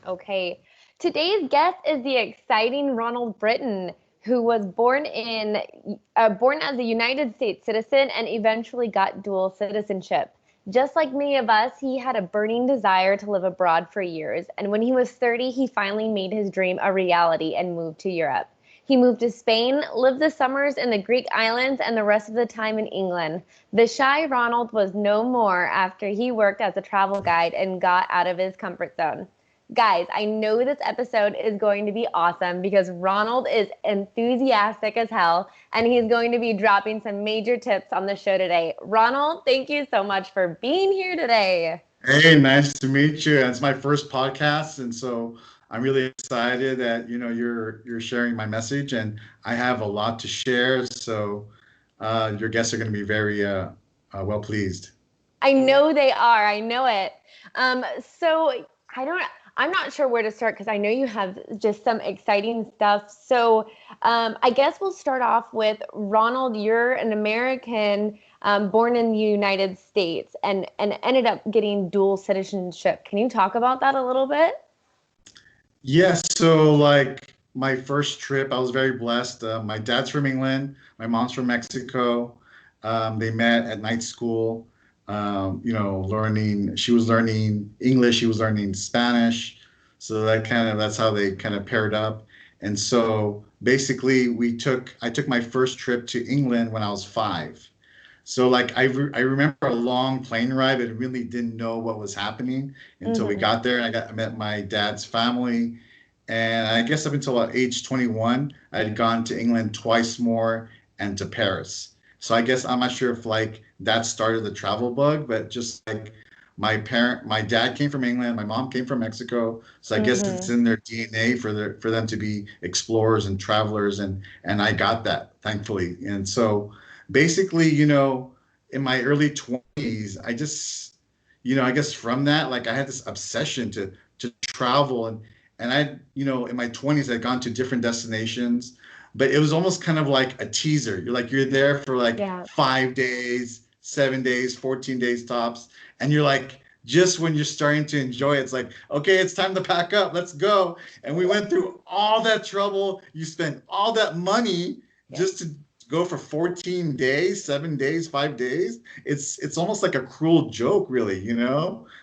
Okay. Today's guest is the exciting Ronald Brittan, who was born as a United States citizen and eventually got dual citizenship. Just like many of us, he had a burning desire to live abroad for years, and when he was 30, he finally made his dream a reality and moved to Europe. He moved to Spain, lived the summers in the Greek islands, and the rest of the time in England. The shy Ronald was no more after he worked as a travel guide and got out of his comfort zone. Guys, I know this episode is going to be awesome because Ronald is enthusiastic as hell and he's going to be dropping some major tips on the show today. Ronald, thank you so much for being here today. Hey, nice to meet you. It's my first podcast, and so I'm really excited that you're sharing my message, and I have a lot to share. So your guests are going to be very well pleased. I know they are. I know it. So I don't. I'm not sure where to start because I know you have just some exciting stuff. So I guess we'll start off with Ronald. You're an American born in the United States and ended up getting dual citizenship. Can you talk about that a little bit? Yes, so like my first trip, I was very blessed. My dad's from England, my mom's from Mexico. They met at night school. Learning. She was learning English, he was learning Spanish. So that's how they kind of paired up. And so basically, I took my first trip to England when I was 5. So like I remember a long plane ride, but really didn't know what was happening until we Hmm. got there. And I met my dad's family, and I guess up until about age 21, I had gone to England twice more and to Paris. So I guess I'm not sure if like that started the travel bug, but just like my dad came from England, my mom came from Mexico, so I guess it's Hmm. in their DNA for them to be explorers and travelers, and I got that thankfully. And so basically, in my early 20s, I guess from that, like I had this obsession to travel, and in my 20s, I'd gone to different destinations, but it was almost kind of like a teaser. You're there for like Yeah. 5 days, 7 days, 14 days tops, and you're like, just when you're starting to enjoy it, it's like, okay, it's time to pack up, let's go. And we went through all that trouble. You spent all that money Yep. just to go for 14 days, 7 days, 5 days. It's almost like a cruel joke, really.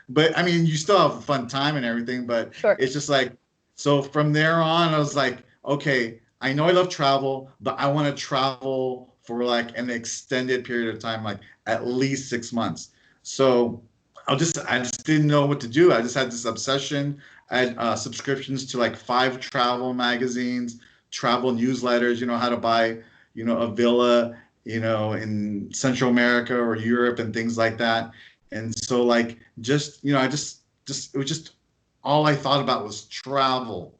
But I mean, you still have a fun time and everything, but Sure. it's just like, so from there on, I was like, okay, I know I love travel, but I want to travel for like an extended period of time, like at least 6 months. So I just didn't know what to do. I just had this obsession. I had subscriptions to like 5 travel magazines, travel newsletters, how to buy, a villa, in Central America or Europe and things like that. And so like just it was just all I thought about was travel.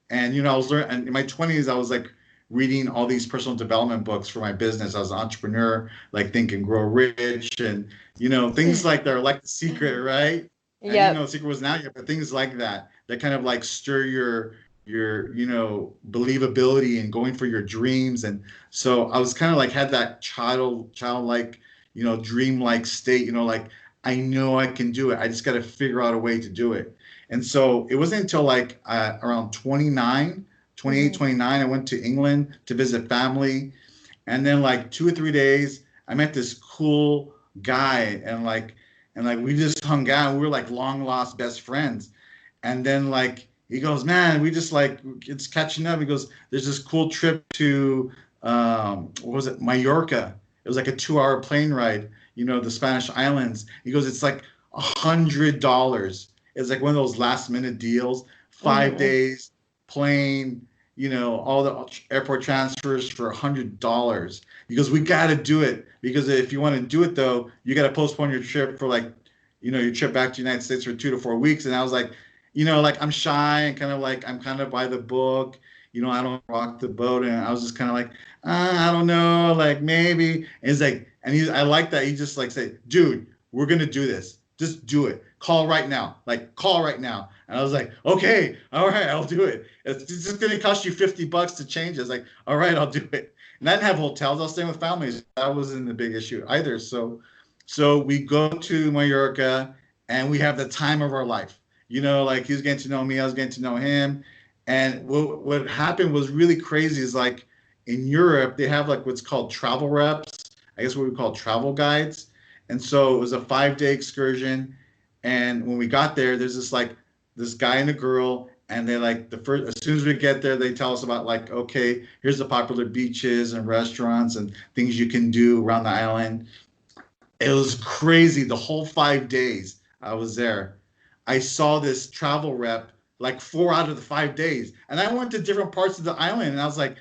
And I was learning, and in my 20s, I was like reading all these personal development books for my business. I was an entrepreneur, like Think and Grow Rich, and things like that are like The Secret, right? And Yep. The Secret wasn't out yet, but things like that kind of like stir your believability and going for your dreams. And so I was kind of like had that childlike, dreamlike state. Like I know I can do it. I just got to figure out a way to do it. And so it wasn't until like around 29, 28, Hmm. 29, I went to England to visit family. And then like 2 or 3 days, I met this cool guy, and like we just hung out. We were like long lost best friends. And then like he goes, man, we just like it's catching up. He goes, there's this cool trip to what was it, Mallorca. It was like a 2 hour plane ride, the Spanish islands. He goes, it's like $100. It's like one of those last minute deals, five Hmm. days, plane, all the airport transfers for $100. He goes, we got to do it because if you want to do it though, you got to postpone your trip for like, your trip back to the United States for 2 to 4 weeks. And I was like, like I'm shy and kind of like I'm kind of by the book. I don't rock the boat, and I was just kind of like, I don't know, like maybe. And he's like, I like that he just like said, dude, we're gonna do this. Just do it. Call right now. Like call right now. And I was like, okay, all right, I'll do it. It's just gonna cost you $50 to change. I was like, all right, I'll do it. And I didn't have hotels. I was staying with families. That wasn't the big issue either. So we go to Mallorca and we have the time of our life. like he was getting to know me, I was getting to know him. And what happened was really crazy is like in Europe, they have like what's called travel reps, I guess what we call travel guides. And so it was a 5-day excursion. And when we got there, there's this guy and a girl, and they like the first as soon as we get there, they tell us about like, okay, here's the popular beaches and restaurants and things you can do around the island. It was crazy. The whole 5 days I was there, I saw this travel rep like 4 out of the 5 days. And I went to different parts of the island and I was like,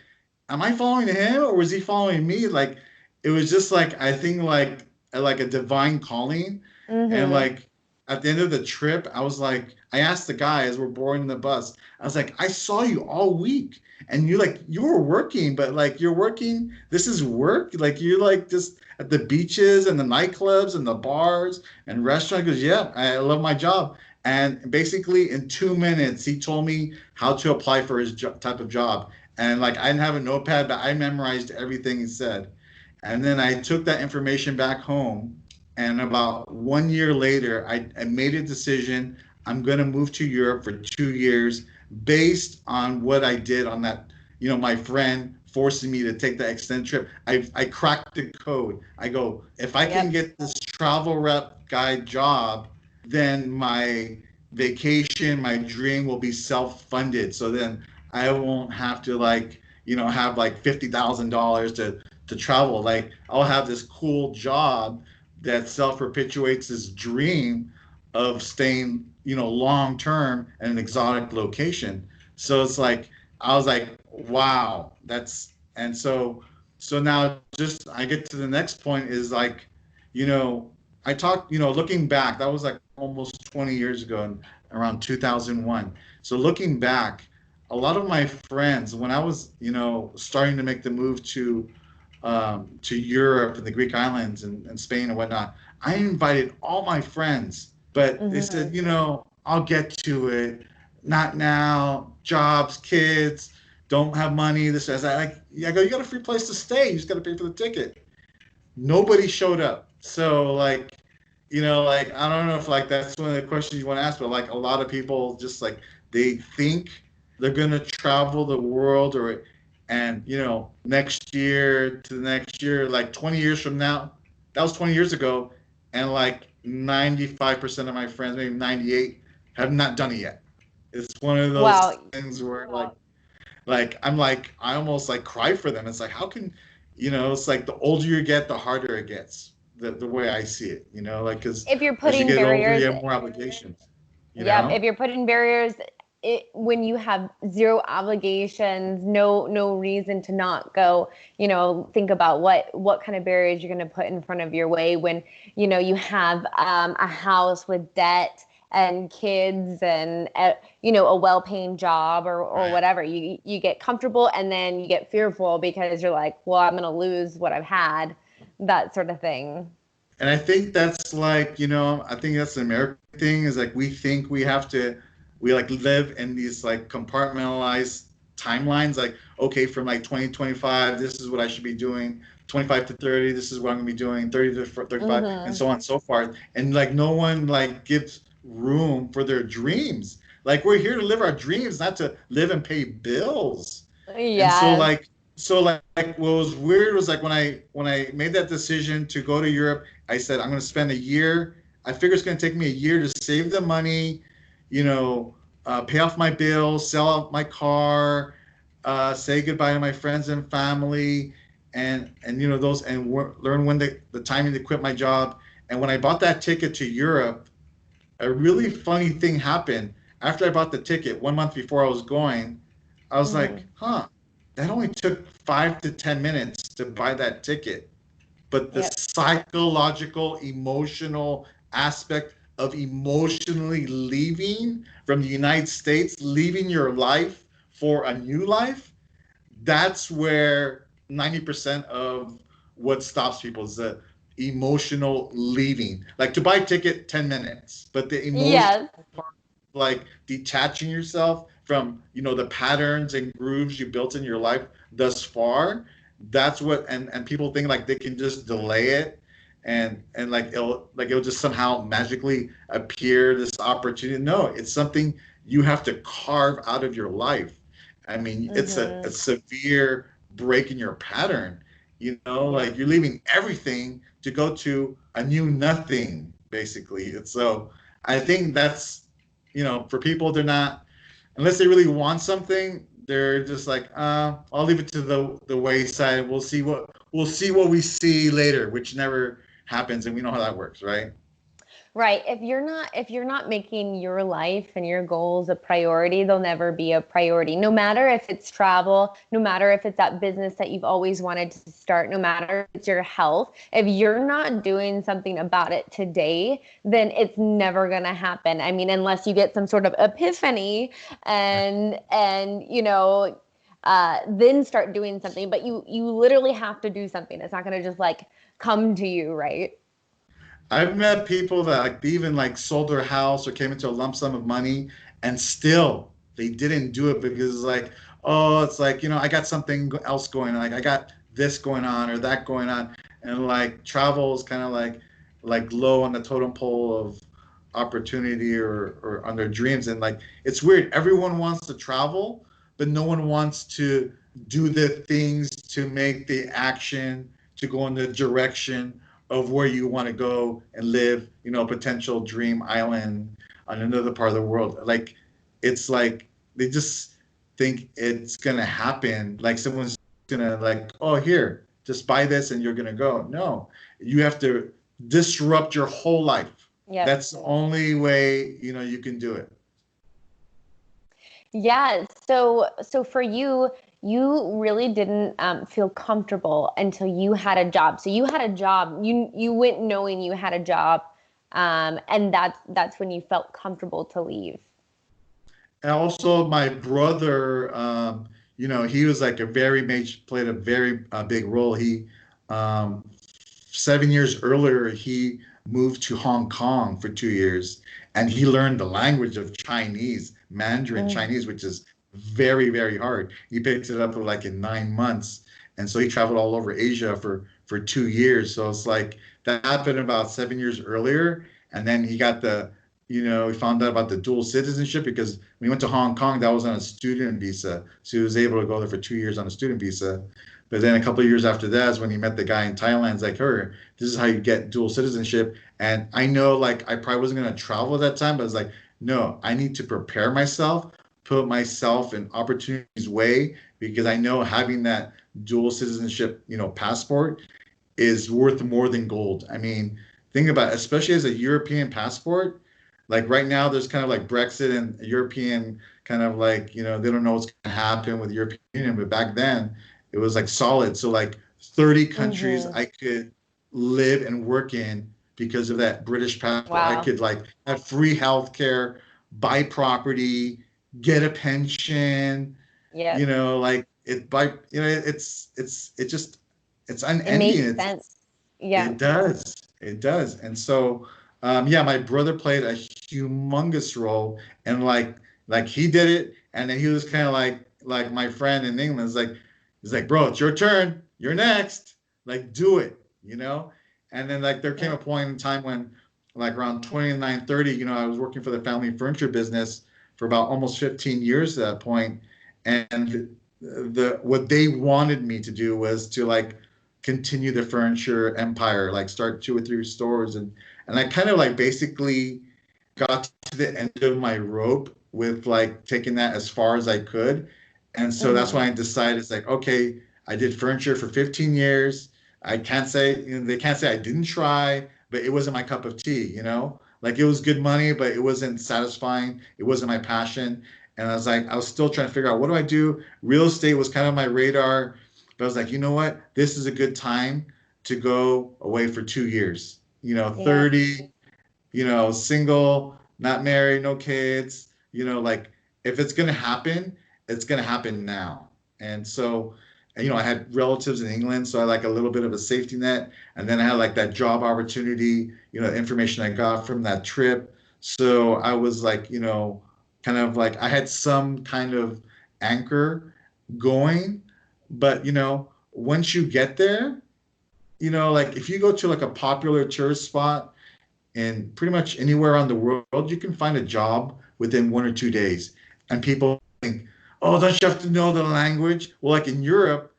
am I following him or was he following me? Like it was just like I think like a divine calling. And Mm-hmm. like at the end of the trip, I was like, I asked the guy as we're boarding the bus, I was like, I saw you all week and you were working, but like you're working, this is work. Like you're like just at the beaches and the nightclubs and the bars and restaurants. He goes, yeah, I love my job. And basically in 2 minutes, he told me how to apply for his type of job. And like I didn't have a notepad, but I memorized everything he said. And then I took that information back home. And about 1 year later, I made a decision. I'm going to move to Europe for 2 years based on what I did on that, my friend forcing me to take that extended trip. I cracked the code. I go, if I can Yep. get this travel rep guide job, then my vacation, my dream will be self-funded. So then I won't have to like, have like $50,000 to travel. Like I'll have this cool job that self-perpetuates this dream of staying, long term in an exotic location. So it's like I was like, wow, that's and so now just I get to the next point is like, you know, I talked, looking back, that was like almost 20 years ago and around 2001. So looking back, a lot of my friends, when I was, starting to make the move to Europe and the Greek islands and Spain and whatnot, I invited all my friends, but they Mm-hmm. said, I'll get to it. Not now. Jobs, kids, don't have money. This, as I like, I go, you got a free place to stay. You just got to pay for the ticket. Nobody showed up. So like, like I don't know if like that's one of the questions you want to ask, but like a lot of people just like they think they're gonna travel the world or and next year to the next year, like 20 years from now, that was 20 years ago, and like 95% of my friends, maybe 98, have not done it yet. It's one of those Wow. things where like I'm like I almost like cry for them. It's like how can it's like the older you get, the harder it gets. The way I see it, like because If you're as you putting get older, you barriers, have more obligations. You yep, if know? you're putting barriers, when you have zero obligations, no reason to not go, think about what kind of barriers you're going to put in front of your way when, you have a house with debt and kids and, a well-paying job or Right. whatever. You get comfortable and then you get fearful because you're like, well, I'm going to lose what I've had, that sort of thing. And I think that's like, I think that's the American thing is like we think we like live in these like compartmentalized timelines. Like, okay, from like 2025, this is what I should be doing. 25 to 30, this is what I'm gonna be doing. 30 to 35, and Mm-hmm. so on and so forth. And like no one like gives room for their dreams. Like we're here to live our dreams, not to live and pay bills. And so Yes. like what was weird was like when I made that decision to go to Europe, I said I'm going to spend a year. I figure it's going to take me a year to save the money, pay off my bills, sell out my car, say goodbye to my friends and family, and those and learn when the timing to quit my job. And when I bought that ticket to Europe, a really funny thing happened. After I bought the ticket, 1 month before I was going, I was Mm-hmm. like, huh, that only took 5 to 10 minutes to buy that ticket. But the Yep. psychological, emotional aspect of emotionally leaving from the United States, leaving your life for a new life, that's where 90% of what stops people is the emotional leaving. Like to buy a ticket, 10 minutes, but the emotional Yes. part, like detaching yourself from, the patterns and grooves you built in your life thus far, that's what, and people think like they can just delay it. and it'll just somehow magically appear, this opportunity. No, it's something you have to carve out of your life. I mean, it's a Mm-hmm. severe break in your pattern. Yeah. Like you're leaving everything to go to a new nothing, basically. And so I think that's, for people, they're not, unless they really want something, they're just like, I'll leave it to the wayside. We'll see what we see later, which never happens, and we know how that works, right? Right. If you're not making your life and your goals a priority, they'll never be a priority. No matter if it's travel, no matter if it's that business that you've always wanted to start, no matter if it's your health, if you're not doing something about it today, then it's never going to happen. I mean, unless you get some sort of epiphany and then start doing something, but you literally have to do something. It's not going to just like come to you, right? I've met people that like they even like sold their house or came into a lump sum of money, and still they didn't do it because it's like, oh, it's like, I got something else going on. Like I got this going on or that going on. And like travel is kind of like low on the totem pole of opportunity or on their dreams. And like it's weird. Everyone wants to travel, but no one wants to do the things to make the action to go in the direction of where you want to go and live, potential dream island on another part of the world. Like, it's like they just think it's gonna happen. Like someone's gonna like, oh, here, just buy this and you're gonna go. No, you have to disrupt your whole life. Yep. That's the only way, you can do it. Yeah. So for you, you really didn't feel comfortable until you had a job. So you had a job. You went knowing you had a job, and that's when you felt comfortable to leave. And also, my brother, he was like a very major, played a very big role. Um, 7 years earlier, he moved to Hong Kong for 2 years, and he learned the language of Chinese, Mandarin Mm. Chinese, which is very, very hard. He picked it up like in 9 months, and so he traveled all over Asia for 2 years. So it's like that happened about 7 years earlier, and then he found out about the dual citizenship because when he went to Hong Kong, that was on a student visa. So he was able to go there for 2 years on a student visa. But then a couple of years after that is when he met the guy in Thailand. It's like, hey, this is how you get dual citizenship. And I know, like, I probably wasn't going to travel at that time, but I was like, no, I need to prepare myself, put myself in opportunities way, because I know having that dual citizenship, passport is worth more than gold. I mean, think about it, especially as a European passport. Like right now, there's kind of like Brexit and European kind of like, they don't know what's going to happen with the European Union. But back then, it was like solid. So like 30 countries Hmm. I could live and work in because of that British passport. I Wow. could like have free healthcare, buy property, get a pension, Yep. like it's It unending. makes sense. Yeah. It does. It does. And so, yeah, my brother played a humongous role, and like he did it, and then he was kind of like my friend in England. He's like, bro, it's your turn. You're next. Like, do it. You know. And then like there came Yeah. a point in time when, like around 29, 30, I was working for the family furniture business for about almost 15 years at that point, and what they wanted me to do was to like continue the furniture empire, like start 2 or 3 stores. And I kind of like basically got to the end of my rope with like taking that as far as I could. And so that's Hmm. why I decided it's like, okay, I did furniture for 15 years. I can't say, they can't say I didn't try, but it wasn't my cup of tea. Like it was good money, but it wasn't satisfying. It wasn't my passion. And I was still trying to figure out what do I do? Real estate was kind of my radar, but I was like, you know what? This is a good time to go away for 2 years. Yep. 30, single, not married, no kids. Like if it's gonna happen, it's gonna happen now. And so, I had relatives in England, so I like a little bit of a safety net. And then I had like that job opportunity, the information I got from that trip. So I was like, kind of like I had some kind of anchor going. But once you get there, like if you go to like a popular tourist spot in pretty much anywhere around the world, you can find a job within 1 or 2 days. And people think, oh, don't you have to know the language? Well, like in Europe,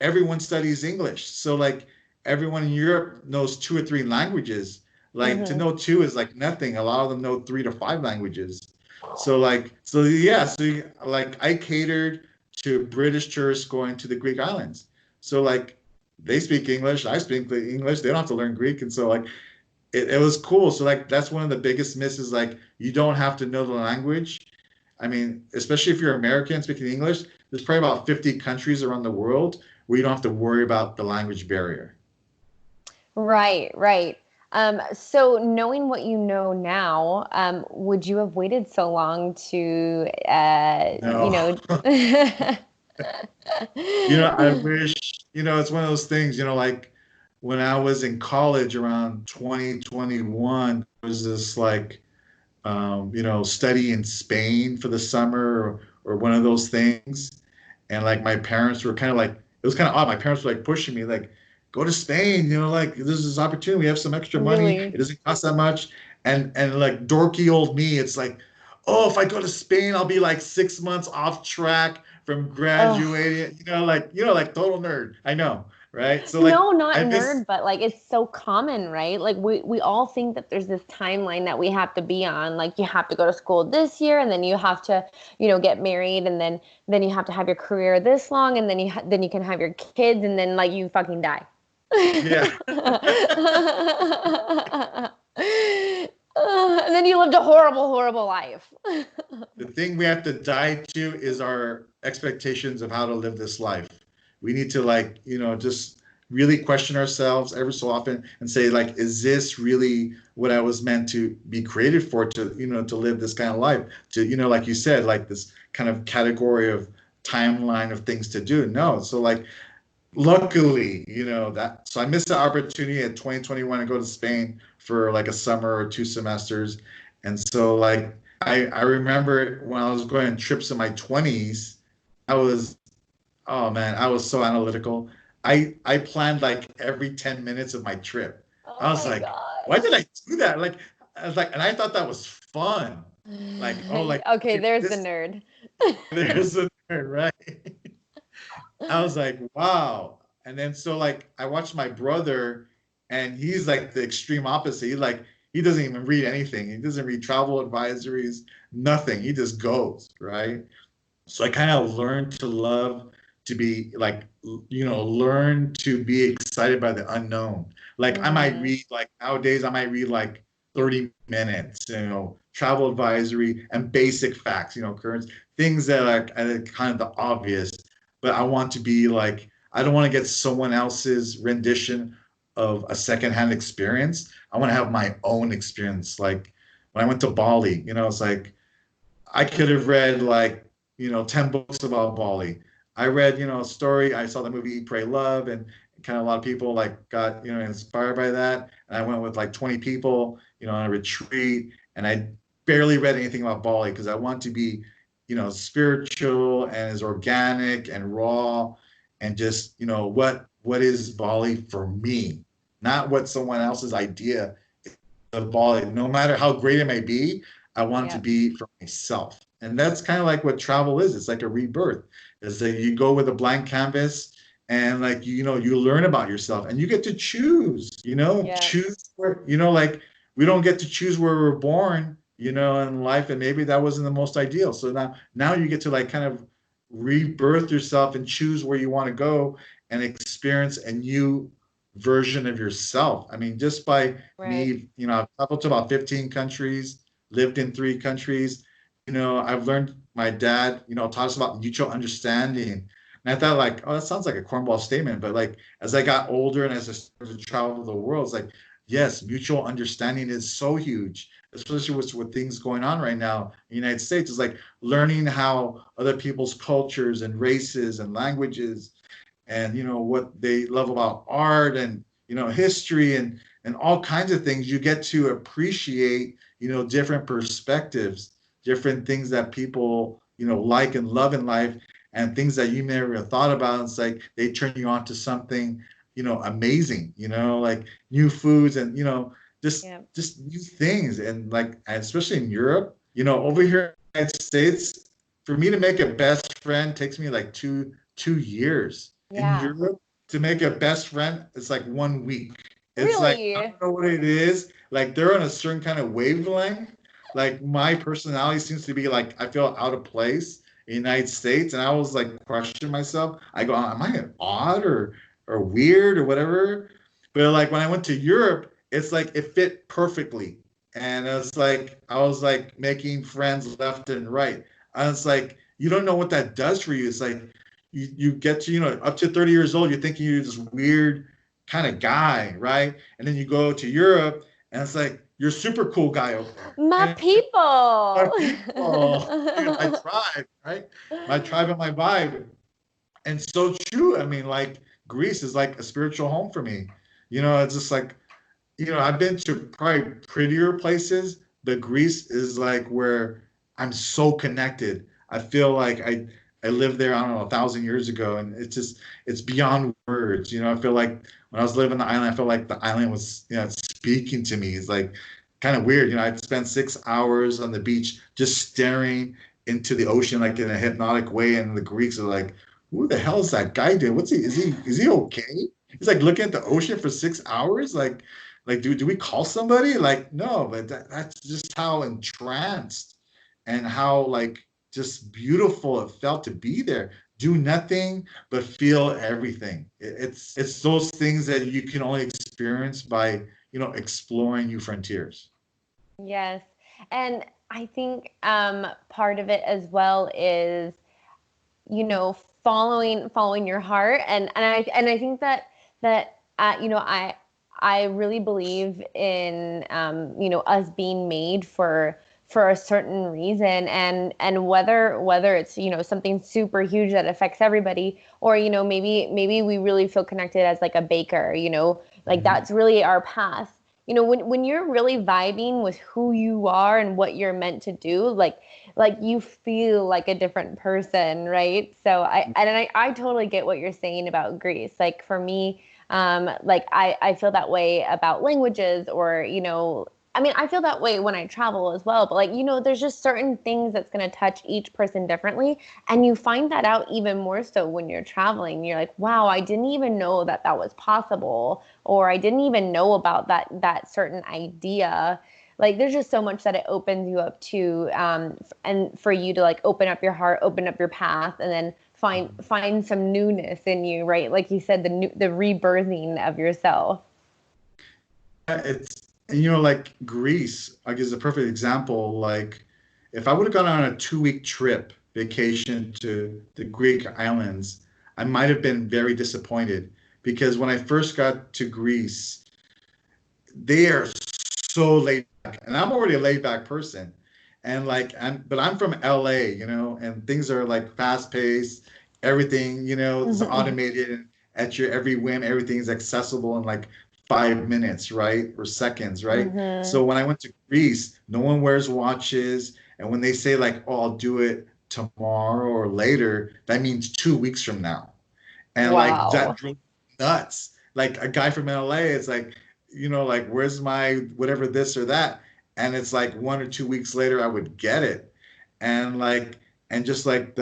everyone studies English. So like everyone in Europe knows 2 or 3 languages. Like to Hmm. know two is like nothing. A lot of them know 3 to 5 languages. So like, so yeah, like I catered to British tourists going to the Greek islands. So like they speak English, I speak English, they don't have to learn Greek. And so like it was cool. So like that's one of the biggest misses. Like you don't have to know the language. I mean, especially if you're American speaking English, there's probably about 50 countries around the world where you don't have to worry about the language barrier. Right, right. So knowing what you know now, would you have waited so long to, No. I wish, it's one of those things, like when I was in college around 2021, there was this like, study in Spain for the summer or one of those things. And like my parents were kind of like, it was kind of odd. My parents were like pushing me, like, go to Spain, like this is opportunity. We have some extra money. It Really? doesn't cost that much. And like dorky old me, it's like, oh, if I go to Spain, I'll be like 6 months off track from Oh, graduating, like total nerd. I know, right? So like no, not I miss nerd, but like it's so common, right? Like we all think that there's this timeline that we have to be on. Like you have to go to school this year, and then you have to, get married, and then you have to have your career this long, and then you can have your kids, and then like you fucking die. yeah. And then you lived a horrible, horrible life. The thing we have to die to is our expectations of how to live this life. We need to like, just really question ourselves every so often and say like, is this really what I was meant to be created for, to live this kind of life, to, like you said, like this kind of category of timeline of things to do. No. So like, luckily, so I missed the opportunity at 2021 to go to Spain for like a summer or 2 semesters. And so like I remember when I was going on trips in my 20s, I was, oh man, I was so analytical. I planned like every 10 minutes of my trip. I Oh was my like, why gosh. did I do that? Like I was like, and I thought that was fun. Like, oh, like Okay, okay, there's the this nerd. there's a right. I was like, wow. And then so like I watched my brother and he's like the extreme opposite. He doesn't even read anything. He doesn't read travel advisories, nothing. He just goes, right? So I kind of learned to love to be like, learn to be excited by the unknown. Like I might Hmm. read like nowadays, I might read like 30 minutes, travel advisory and basic facts, current things that are kind of the obvious, but I want to be like, I don't want to get someone else's rendition of a secondhand experience. I want to have my own experience. Like when I went to Bali, it's like I could have read like, 10 books about Bali. I read, a story. I saw the movie Eat, Pray, Love, and kind of a lot of people like got, inspired by that. And I went with like 20 people, on a retreat, and I barely read anything about Bali because I want to be, spiritual and as organic and raw and just, what is Bali for me, not what someone else's idea of Bali. No matter how great it may be, I want to Yep. be for myself. And that's kind of like what travel is. It's like a rebirth. Is that you go with a blank canvas and like you learn about yourself and you get to choose, Yep. choose where, like we don't get to choose where we're born, in life, and maybe that wasn't the most ideal. So now you get to like kind of rebirth yourself and choose where you want to go and experience a new version of yourself. I mean, just by Right. me, I've traveled to about 15 countries, lived in 3 countries. I've learned my dad, taught us about mutual understanding. And I thought like, oh, that sounds like a cornball statement. But like as I got older and as I started to travel the world, it's like, yes, mutual understanding is so huge, especially with things going on right now in the United States. It's like learning how other people's cultures and races and languages and what they love about art and history and all kinds of things. You get to appreciate different perspectives, different things that people like and love in life, and things that you never thought about. It's like they turn you on to something amazing, like new foods and, Yeah. just new things. And like, especially in Europe, over here in the United States, for me to make a best friend takes me like two years. In Yeah. Europe, to make a best friend, it's like 1 week. It's like, I Really? don't know what it is. Like they're on a certain kind of wavelength. Like my personality seems to be like, I feel out of place in the United States. And I was like, question myself. I go, am I odd or weird or whatever? But like when I went to Europe, it's like it fit perfectly. And it's like I was like making friends left and right. And it's like you don't know what that does for you. It's like you get to, up to 30 years old, you're thinking you're this weird kind of guy, right? And then you go to Europe and it's like you're a super cool guy over there. My And my people. people, my tribe, right? My tribe and my vibe. And so true. I mean, like Greece is like a spiritual home for me. It's just like, I've been to probably prettier places, but Greece is like where I'm so connected. I feel like I lived there, I don't know, 1,000 years ago, and it's beyond words. I feel like when I was living on the island, I felt like the island was, speaking to me. It's like kind of weird. I'd spend 6 hours on the beach just staring into the ocean like in a hypnotic way, and the Greeks are like, "Who the hell is that guy doing? What's he? Is he okay?" He's like looking at the ocean for 6 hours, like, do we call somebody? Like, no, but that's just how entranced and how like just beautiful it felt to be there. Do nothing but feel everything. It's those things that you can only experience by, exploring new frontiers. Yes. And I think part of it as well is, following your heart. And I think that I really believe in us being made for a certain reason, and whether it's something super huge that affects everybody, or maybe we really feel connected as like a baker, like Mhm. that's really our path. When you're really vibing with who you are and what you're meant to do, like you feel like a different person, right? So I totally get what you're saying about Greece. Like for me, like I feel that way about languages, or I mean, I feel that way when I travel as well. But like, there's just certain things that's going to touch each person differently. And you find that out even more so when you're traveling. You're like, wow, I didn't even know that that was possible, or I didn't even know about that certain idea. Like, there's just so much that it opens you up to, and for you to like open up your heart, open up your path, and then find some newness in you, right? Like you said, the rebirthing of yourself. It's like Greece, like is a perfect example. Like if I would have gone on a 2 week trip vacation to the Greek islands, I might have been very disappointed because when I first got to Greece, they are so laid back, and I'm already a laid back person. And like but I'm from LA, and things are like fast paced, everything, is automated and at your every whim, everything's accessible in like 5 minutes, right? Or seconds, right? Mm-hmm. So when I went to Greece, no one wears watches. And when they say like, oh, I'll do it tomorrow or later, that means 2 weeks from now. And like that Wow. drove me nuts. Like a guy from LA is like, like where's my whatever this or that? And it's like 1 or 2 weeks later I would get it. And like and just like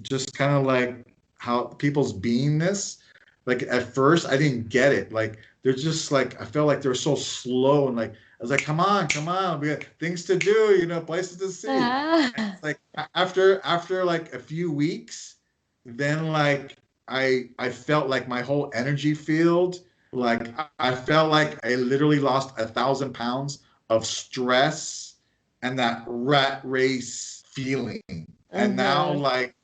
just kind of like how people's beingness, like at first I didn't get it. Like they're just like I felt like they were so slow and like I was like, come on, we got things to do, places to see. And Ah. it's like after like a few weeks, then like I felt like my whole energy field, like I felt like I literally lost 1,000 pounds of stress and that rat race feeling. And now Mm-hmm. like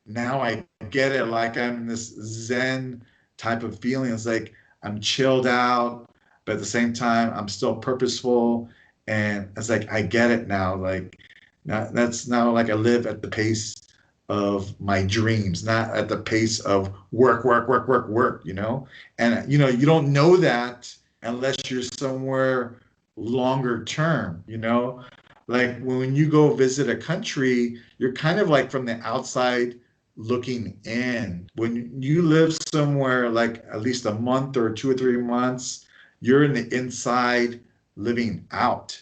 now I get it. Like I'm in this Zen type of feeling. It's like I'm chilled out, but at the same time I'm still purposeful. And it's like I get it now. Like now, that's now like I live at the pace of my dreams, not at the pace of work, work, work, work, work, And you don't know that unless you're somewhere longer term. Like when you go visit a country, you're kind of like from the outside looking in. When you live somewhere like at least a month or 2 or 3 months, you're in the inside living out.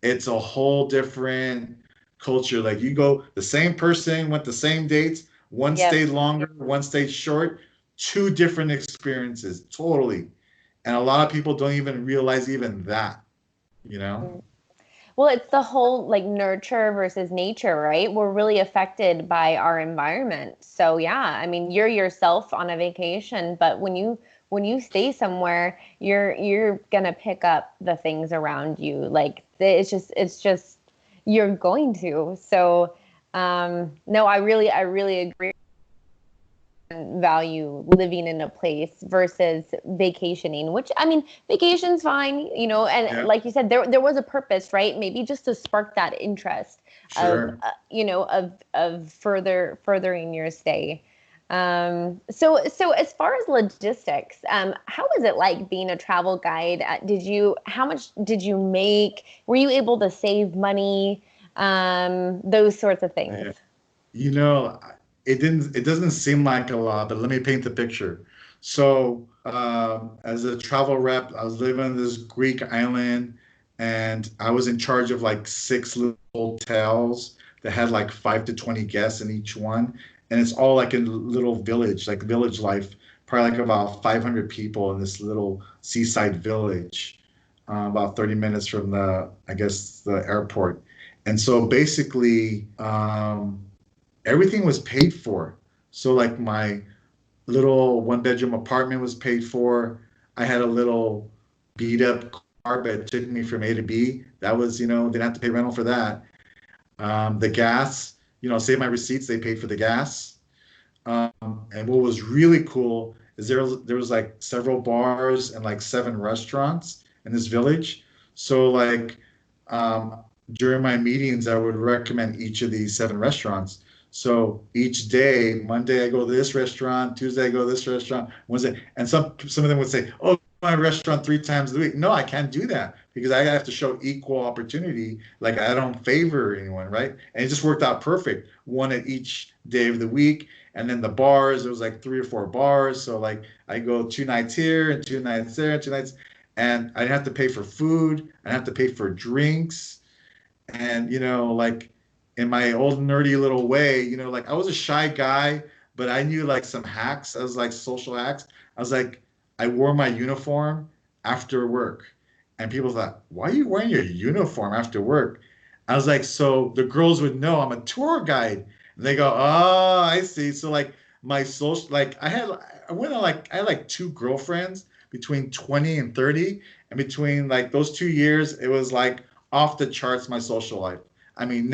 It's a whole different culture. Like you go, the same person went the same dates, one Yep. stayed longer, one stayed short, two different experiences, totally. And a lot of people don't even realize even that, you know? Well, it's the whole like nurture versus nature, right? We're really affected by our environment. So yeah, I mean, you're yourself on a vacation, but when you stay somewhere, you're gonna pick up the things around you. Like it's just you're going to. So no, I really agree. Value living in a place versus vacationing, which I mean vacation's fine, and Yeah, like you said, there was a purpose, right? Maybe just to spark that interest of sure. of furthering your stay. So as far as logistics, how was it like being a travel guide? How much did you make? Were you able to save money? Those sorts of things. Yeah. You know, it doesn't seem like a lot, but let me paint the picture. So, as a travel rep, I was living on this Greek island, and I was in charge of like six little hotels that had like 5 to 20 guests in each one. And it's all like in a little village, like village life, probably like about 500 people in this little seaside village, about 30 minutes from I guess, the airport. And so basically, everything was paid for. So like my little one bedroom apartment was paid for. I had a little beat up car, but it took me from A to B. That was, didn't have to pay rental for that. The gas, save my receipts, they paid for the gas. And what was really cool is there was like several bars and like 7 restaurants in this village. So like during my meetings, I would recommend each of these 7 restaurants. So each day, Monday I go to this restaurant, Tuesday I go to this restaurant, Wednesday, and some of them would say, "Oh, my restaurant 3 times a week." No, I can't do that because I have to show equal opportunity. Like I don't favor anyone, right? And it just worked out perfect. One at each day of the week, and then the bars. It was like 3 or 4 bars. So like I go 2 nights here and 2 nights there, 2 nights, and I didn't have to pay for food. I didn't have to pay for drinks. And, like in my old nerdy little way, like I was a shy guy, but I knew like some hacks. I was like social hacks. I was like, I wore my uniform after work. And people thought, why are you wearing your uniform after work? I was like, so the girls would know I'm a tour guide. And they go, oh, I see. So like my social, like I had like 2 girlfriends between 20 and 30. And between like those 2 years, it was like off the charts, my social life. I mean,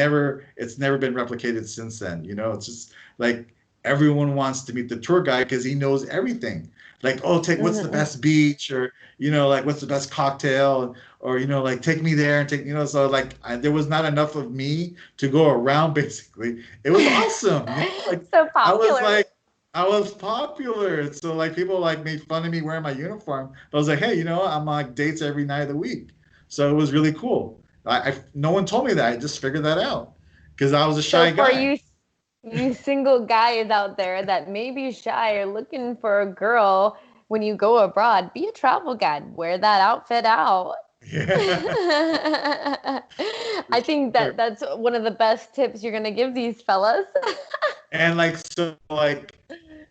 it's never been replicated since then. It's just like everyone wants to meet the tour guide because he knows everything. Like, oh, what's the Mhm. best beach, or like what's the best cocktail, or like take me there and so like there was not enough of me to go around. Basically, it was awesome. Like So I was popular. like I was popular, so like people like made fun of me wearing my uniform. But I was like, hey, I'm on like dates every night of the week, so it was really cool. No one told me that. I just figured that out because I was a So shy for guy. you single guys out there that may be shy or looking for a girl when you go abroad, be a travel guide. Wear that outfit out. Yeah. I think that's one of the best tips you're gonna give these fellas. And like so like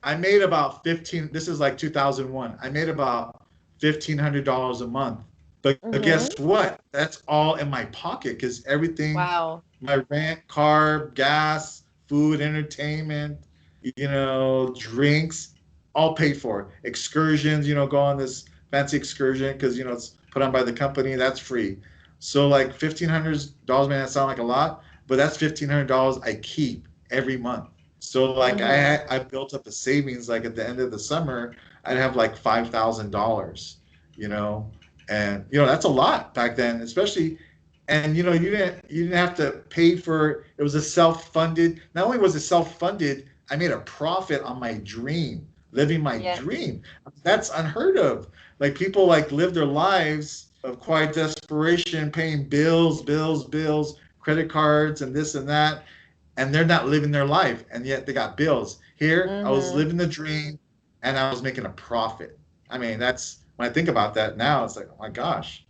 I made about 15, this is like 2001. I made about $1,500 a month. But guess Hmm. what? That's all in my pocket because everything, Wow. my rent, car, gas, food, entertainment, drinks, all paid for. Excursions, go on this fancy excursion because it's put on by the company, that's free. So like $1,500 may not sound like a lot, but that's $1,500 I keep every month. So like Hmm. I built up a savings. Like at the end of the summer, I'd have like $5,000, you know, and that's a lot back then, especially. And you didn't have to pay for it. Was a self-funded. Not only was it self-funded, I made a profit on my dream, living my Yeah. dream. That's unheard of. Like people like live their lives of quiet desperation, paying bills, bills, bills, credit cards, and this and that, and they're not living their life, and yet they got bills. Here, I was Mm-hmm. living the dream, and I was making a profit. I mean, that's when I think about that now, it's like, oh my gosh,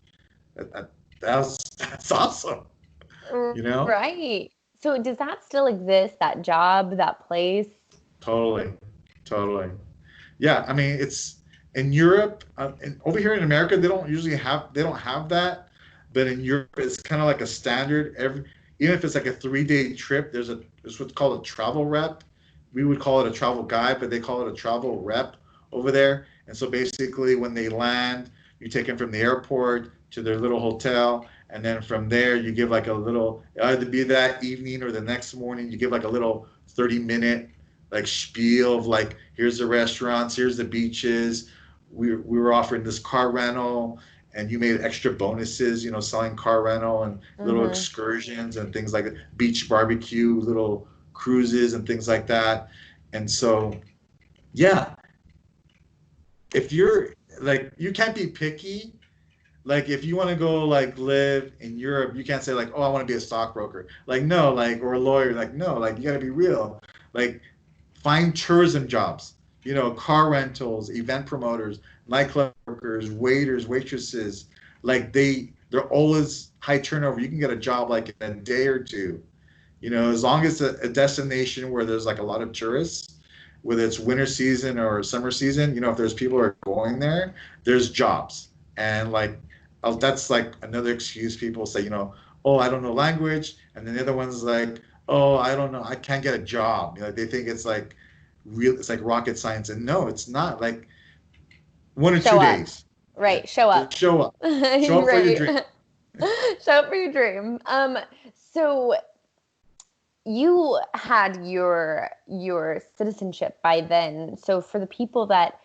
that, that, that's awesome, you know? Right. So does that still exist, that job, that place? Totally, totally. Yeah, I mean, it's in Europe, and over here in America, they don't have that, but in Europe, it's kind of like a standard. Even if it's like a 3 day trip, there's what's called a travel rep. We would call it a travel guide, but they call it a travel rep over there. And so basically, when they land, you take them from the airport to their little hotel, and then from there, you give like a little, either be that evening or the next morning, you give like a little 30-minute like spiel of like, here's the restaurants, here's the beaches. We were offering this car rental, and you made extra bonuses, selling car rental and little Mm-hmm. excursions and things like that, beach barbecue, little cruises and things like that. And so, yeah, if you're like, you can't be picky. Like if you want to go like live in Europe, you can't say like, oh, I want to be a stockbroker. Like no, like or a lawyer. Like no, like you got to be real. Like find tourism jobs, car rentals, event promoters, nightclub workers, waiters, waitresses. Like they're always high turnover. You can get a job like in a day or two. As long as it's a destination where there's like a lot of tourists, whether it's winter season or summer season, if there's people who are going there, there's jobs. And like that's like another excuse people say, oh, I don't know language. And then the other one's like, oh, I don't know, I can't get a job. They think it's like real, it's like rocket science. And no, it's not. Like one or Show two up. days. Yeah. Right. Show Just up. show up. Show up for your dream. Right. Show up for your dream. So you had your citizenship by then. So for the people that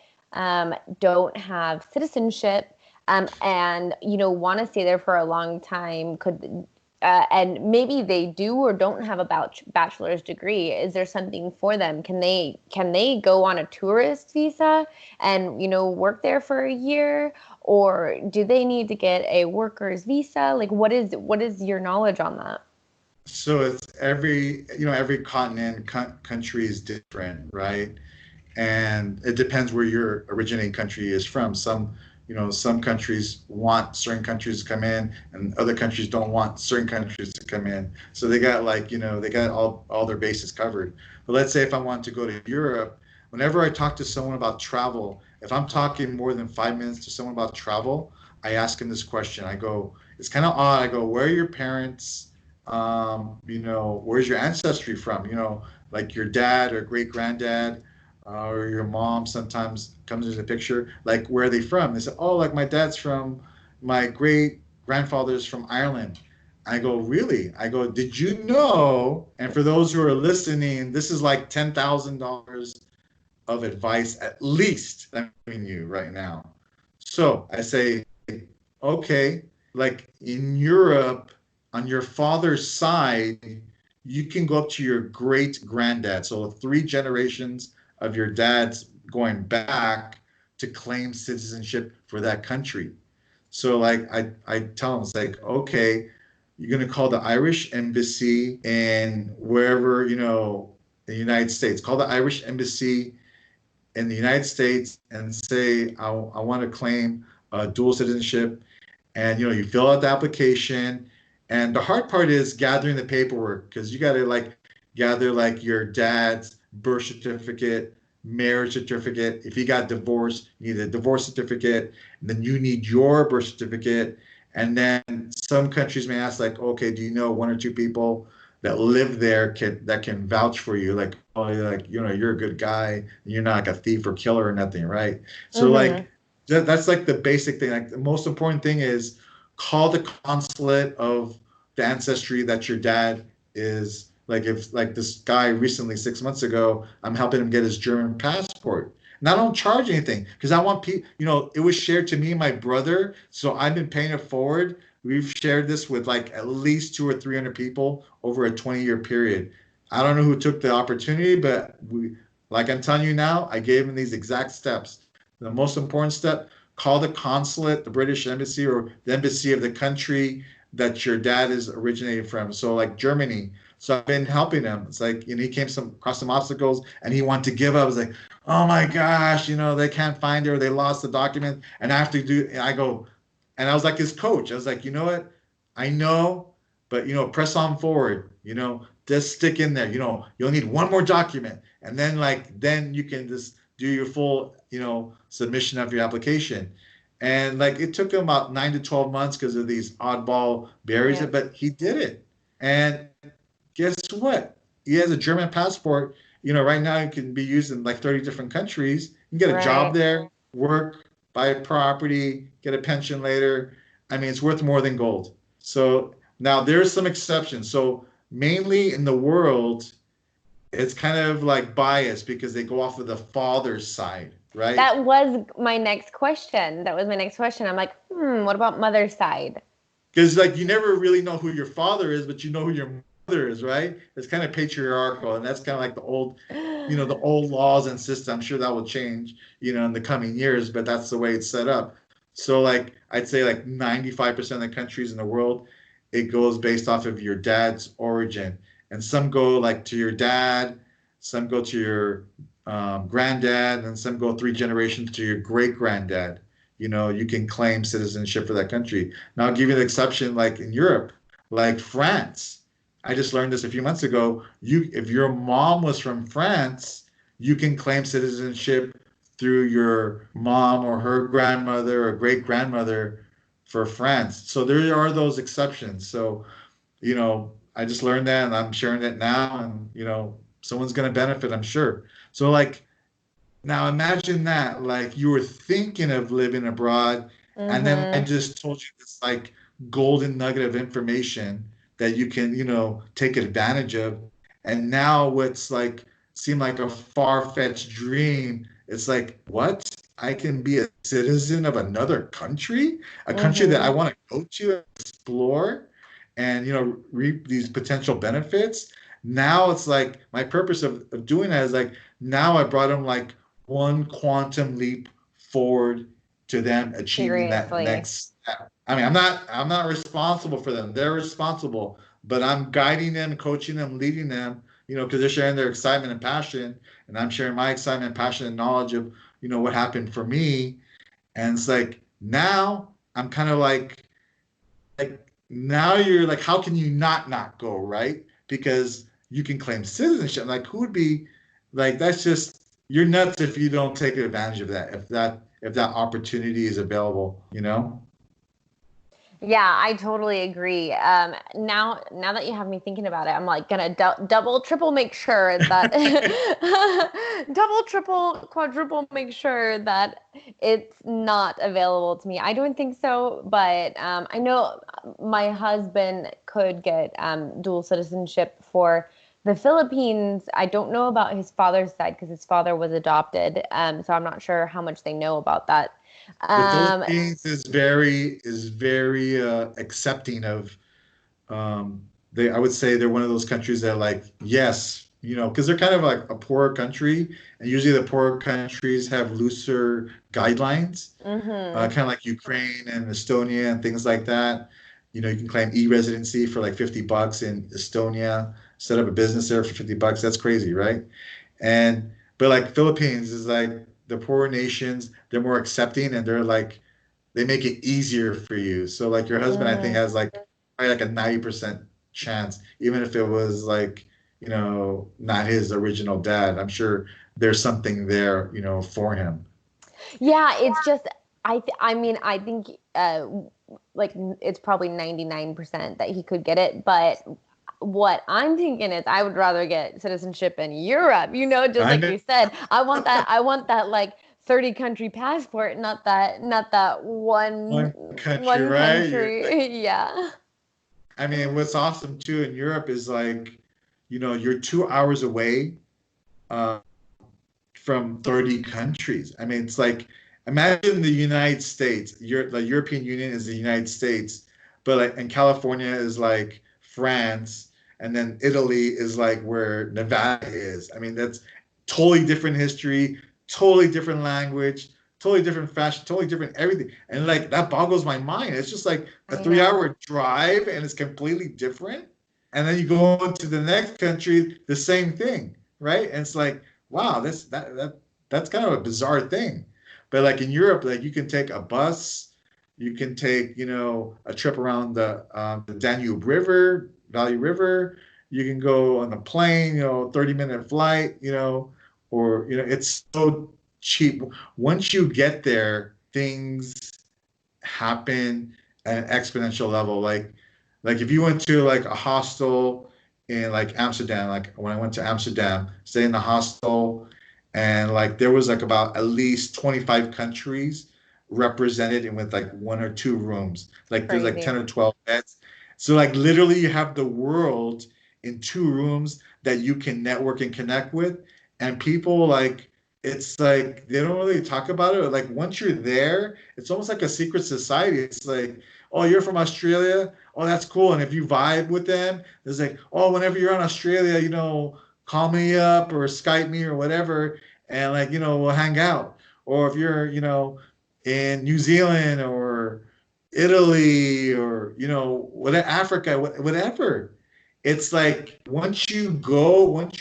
don't have citizenship and want to stay there for a long time, could and maybe they do or don't have a bachelor's degree, is there something for them? Can they go on a tourist visa and work there for a year, or do they need to get a worker's visa? Like what is your knowledge on that? So it's every continent, country is different, right? And it depends where your originating country is from. Some countries want certain countries to come in, and other countries don't want certain countries to come in. So they got like, they got all their bases covered. But let's say if I want to go to Europe, whenever I talk to someone about travel, if I'm talking more than 5 minutes to someone about travel, I ask them this question. I go, it's kind of odd. I go, where are your parents? Where's your ancestry from? Like your dad or great granddad or your mom sometimes comes into the picture. Like, where are they from? They say, oh, like my great grandfather's from Ireland. I go, really? I go, did you know? And for those who are listening, this is like $10,000 of advice at least I'm giving you right now. So I say, okay, like in Europe, on your father's side, you can go up to your great granddad. So three generations of your dad's going back to claim citizenship for that country. So like I tell them, it's like, okay, you're gonna call the Irish embassy in wherever, the United States. Call the Irish embassy in the United States and say, I want to claim dual citizenship. And you fill out the application. And the hard part is gathering the paperwork, because you got to like gather like your dad's birth certificate, marriage certificate. If he got divorced, you need a divorce certificate. And then you need your birth certificate. And then some countries may ask like, okay, do you know one or two people that live there that can vouch for you? Like, oh, like, you're a good guy. You're not like a thief or killer or nothing, right? So Mm-hmm. like that's like the basic thing. Like the most important thing is call the consulate of the ancestry that your dad is. Like if like this guy recently 6 months ago, I'm helping him get his German passport. And I don't charge anything because I want people, it was shared to me and my brother. So I've been paying it forward. We've shared this with like at least 200 or 300 people over a 20-year period. I don't know who took the opportunity, but like I'm telling you now, I gave him these exact steps. The most important step, call the consulate, the British embassy, or the embassy of the country that your dad is originating from. So like Germany, So I've been helping him. It's like, he came across some obstacles and he wanted to give up. I was like, oh my gosh, they can't find her. They lost the document. And I have to I go, and I was like his coach. I was like, you know what? I know, but, press on forward, just stick in there. You'll need one more document. And then you can just do your full, submission of your application. And it took him about 9 to 12 months because of these oddball barriers, Yeah. but he did it. And guess what? He has a German passport. Right now it can be used in 30 different countries. You can get a job there, work, buy a property, get a pension later. I mean, it's worth more than gold. So now there's some exceptions. So mainly in the world, it's kind of biased because they go off of the father's side, right? That was my next question. I'm like, what about mother's side? Because you never really know who your father is, but you know who your mother is, right? It's kind of patriarchal, and that's kind of like the old, the old laws and system. I'm sure that will change, in the coming years, but that's the way it's set up. So I'd say 95% of the countries in the world, it goes based off of your dad's origin. And some go to your dad, some go to your granddad, and some go 3 generations to your great granddad. You can claim citizenship for that country. Now, I'll give you an exception, in Europe, France. I just learned this a few months ago. If your mom was from France, you can claim citizenship through your mom or her grandmother or great grandmother for France. So there are those exceptions. So, I just learned that and I'm sharing it now, and someone's going to benefit, I'm sure. So now imagine that you were thinking of living abroad, and then I just told you this golden nugget of information that you can take advantage of, and now what's seemed like a far-fetched dream, it's what? I can be a citizen of another country, a country that I want to go to and explore, and reap these potential benefits. Now it's my purpose of doing that is now I brought them one quantum leap forward to them achieving that next step. I mean, I'm not responsible for them. They're responsible, but I'm guiding them, coaching them, leading them, because they're sharing their excitement and passion, and I'm sharing my excitement, passion, and knowledge of, what happened for me. And it's now I'm kind of now you're how can you not go, right? Because you can claim citizenship. Who would be that's just, you're nuts if you don't take advantage of that, if that opportunity is available, Yeah, I totally agree. Now that you have me thinking about it, I'm gonna double, triple make sure that double, triple, quadruple make sure that it's not available to me. I don't think so, but I know my husband could get dual citizenship for the Philippines. I don't know about his father's side because his father was adopted, so I'm not sure how much they know about that. The Philippines is very accepting of, I would say they're one of those countries that yes, because they're kind of a poorer country, and usually the poorer countries have looser guidelines, kind of like Ukraine and Estonia and things like that. You can claim e-residency for $50 in Estonia, set up a business there for $50. That's crazy, right? But Philippines is the poorer nations, they're more accepting, and they make it easier for you. So your husband, I think, has probably a 90% chance, even if it was not his original dad. I'm sure there's something there, for him. Yeah, it's just I mean, I think it's probably 99% that he could get it, but what I'm thinking is I would rather get citizenship in Europe, just like you said. I want that 30 country passport, not that one country, right? Country. Yeah. I mean, what's awesome too in Europe is you're 2 hours away from 30 countries. I mean, it's imagine the United States. The European Union is the United States, but and California is France, and then Italy is where Nevada is. I mean, that's totally different history, totally different language, totally different fashion, totally different everything. And that boggles my mind. It's just a 3-hour drive, and it's completely different. And then you go into the next country, the same thing, right? And it's like, wow, that's kind of a bizarre thing. But like in Europe, like you can take a bus, you can take, a trip around the Danube River, Valley River. You can go on a plane, 30-minute flight, or, it's so cheap. Once you get there, things happen at an exponential level. Like if you went to like a hostel in like Amsterdam, like when I went to Amsterdam, stay in the hostel, and like there was like about at least 25 countries represented in with like one or two rooms. Like there's like 10 Crazy. or 12 beds. So like literally you have the world in two rooms that you can network and connect with. And people like it's like they don't really talk about it. Like once you're there, it's almost like a secret society. It's like, oh, you're from Australia? Oh, that's cool. And if you vibe with them, it's like, oh, whenever you're in Australia, call me up or Skype me or whatever, and like, we'll hang out. Or if you're, in New Zealand or Italy or, whatever, Africa, whatever. It's like once you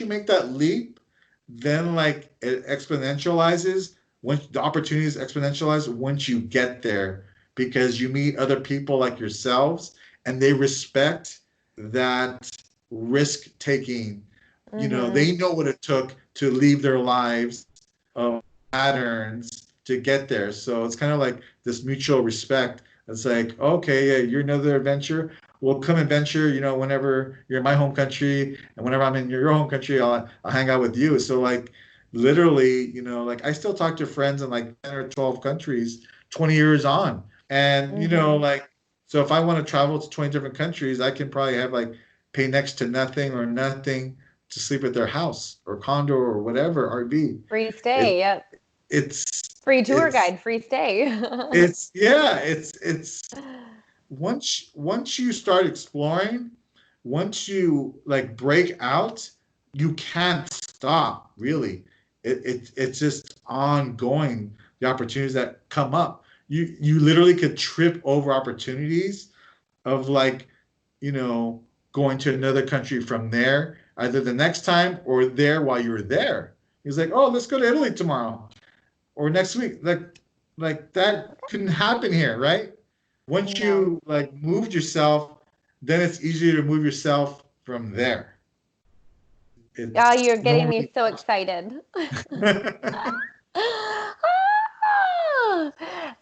make that leap, then like it exponentializes once the opportunities exponentialize once you get there because you meet other people like yourselves and they respect that risk taking. Mm-hmm. They know what it took to leave their lives of patterns to get there. So it's kind of like this mutual respect. It's like, okay, yeah, you're another adventure. We'll come adventure, whenever you're in my home country and whenever I'm in your home country, I'll hang out with you. So like literally, like I still talk to friends in like 10 or 12 countries 20 years on. And, Mm-hmm. like, so if I want to travel to 20 different countries, I can probably have like pay next to nothing or nothing to sleep at their house or condo or whatever, RV. Free It, stay. Yep. it's, Free tour it's, guide. Free stay. yeah, it's once you start exploring, once you like break out, you can't stop really. It's just ongoing, the opportunities that come up. You literally could trip over opportunities of like, you know, going to another country from there, either the next time or there while you're there. He's like, oh, let's go to Italy tomorrow or next week. Like that couldn't happen here, right? Once No. you like moved yourself, then it's easier to move yourself from there. Oh, It's you're getting me normally so excited.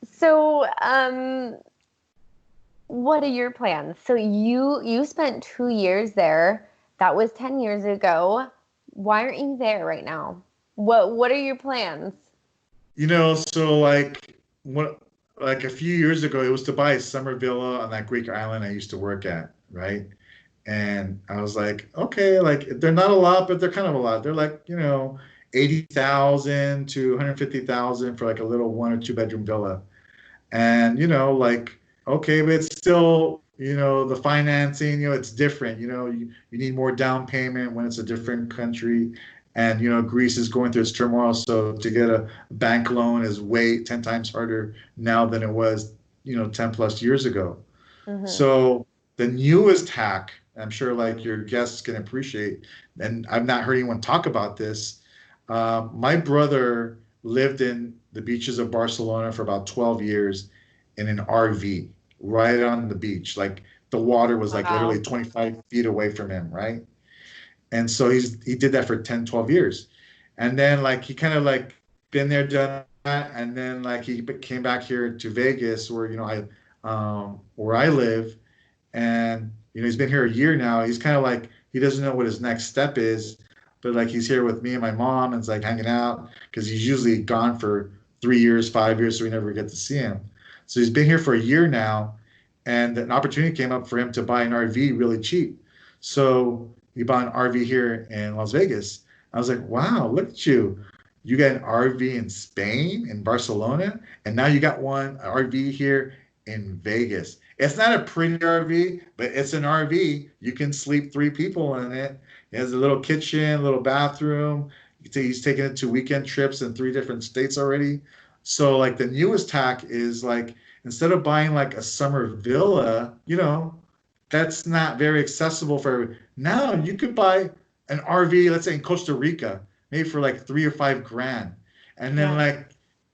So, what are your plans? So you spent 2 years there. That was 10 years ago. Why aren't you there right now? What are your plans? so like a few years ago, it was to buy a summer villa on that Greek island I used to work at, right? And I was like, okay, like they're not a lot, but they're kind of a lot. They're like, 80,000 to 150,000 for like a little 1 or 2 bedroom villa. And, like, okay, but it's still, the financing, it's different. You need more down payment when it's a different country. And, Greece is going through its turmoil. So to get a bank loan is way 10 times harder now than it was, 10 plus years ago. Mm-hmm. So the newest hack, I'm sure like your guests can appreciate, and I've not heard anyone talk about this. My brother lived in the beaches of Barcelona for about 12 years in an RV right on the beach. Like the water was like literally Wow. 25 feet away from him, right? And so he did that for 10, 12 years. And then like he kind of like been there, done that, and then like he came back here to Vegas where, where I live, and he's been here a year now. He's kind of like he doesn't know what his next step is, but like he's here with me and my mom and it's like hanging out because he's usually gone for 3 years, 5 years, so we never get to see him. So he's been here for a year now, and an opportunity came up for him to buy an RV really cheap. So he bought an RV here in Las Vegas. I was like, wow, look at you. You got an RV in Spain, in Barcelona, and now you got one RV here in Vegas. It's not a pretty RV, but it's an RV. You can sleep 3 people in it. It has a little kitchen, little bathroom. He's taken it to weekend trips in 3 different states already. So like the newest hack is like instead of buying like a summer villa, that's not very accessible for now. You could buy an RV, let's say in Costa Rica, maybe for like 3 or 5 grand. And then Yeah. like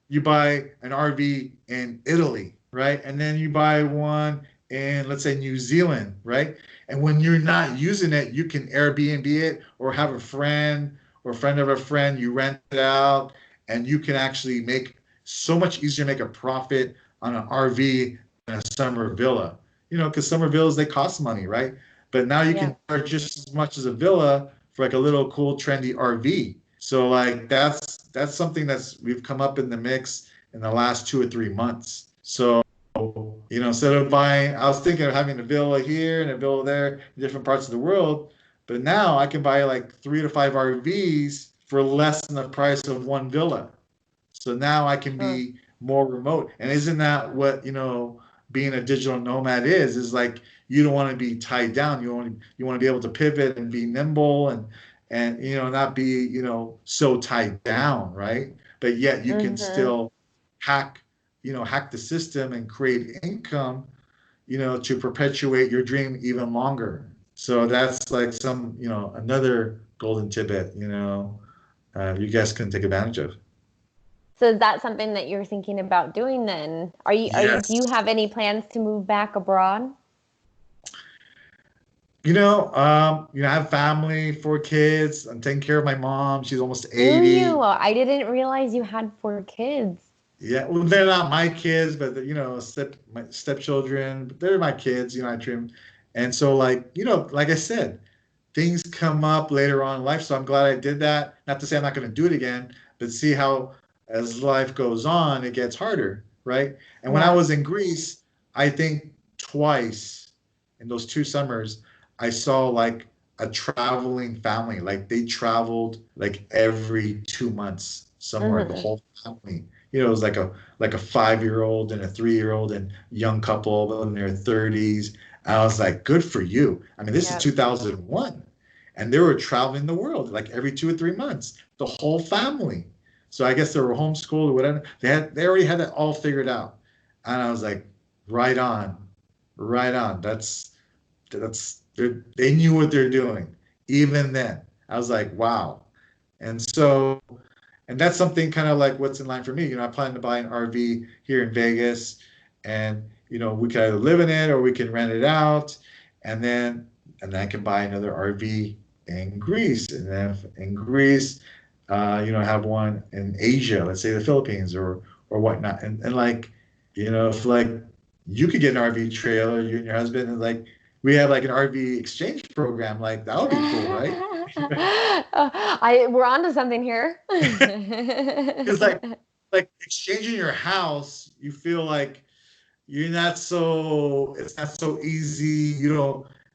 you buy an RV in Italy, right? And then you buy one in, let's say, New Zealand, right? And when you're not using it, you can Airbnb it or have a friend or a friend of a friend, you rent it out, and you can actually make so much easier to make a profit on an RV than a summer villa. Because summer villas, they cost money, right? But now you Yeah. can charge just as much as a villa for like a little cool trendy RV. So like that's something that's we've come up in the mix in the last 2 or 3 months. So instead of buying, I was thinking of having a villa here and a villa there in different parts of the world, but now I can buy like 3 to 5 RVs for less than the price of one villa. So now I can Sure. be more remote. And isn't that what, being a digital nomad is like you don't want to be tied down. You want to be able to pivot and be nimble and not be, so tied down, right? But yet you can Mm-hmm. still hack, hack the system and create income, to perpetuate your dream even longer. So that's like another golden tidbit, you guys can take advantage of. So is that something that you're thinking about doing then? Do you Yes. have any plans to move back abroad? I have family, 4 kids. I'm taking care of my mom. She's almost Do you? 80. I didn't realize you had 4 kids. Yeah, well, they're not my kids, but my stepchildren. But they're my kids. I dream, and so like I said, things come up later on in life. So I'm glad I did that. Not to say I'm not going to do it again, but see how as life goes on, it gets harder, right? And when I Yeah. was in Greece, I think twice in those 2 summers, I saw like a traveling family. Like they traveled like every 2 months somewhere, the Mm-hmm. whole family. It was like a 5-year-old and a 3-year-old and young couple in their 30s. And I was like, good for you. I mean, this is Yep. 2001, and they were traveling the world like every 2 or 3 months, the whole family. So I guess they were homeschooled or whatever. They already had that all figured out, and I was like, right on, right on. They knew what they're doing even then. I was like, wow. And so, and that's something kind of like what's in line for me. I plan to buy an RV here in Vegas, and we can either live in it or we can rent it out, and then I can buy another RV in Greece, and then in Greece, have one in Asia, let's say the Philippines or whatnot, and like, if like you could get an RV trailer, you and your husband, and like we have like an RV exchange program, like that would be cool, right? We're on to something here. Because like exchanging your house, you feel like it's not so easy.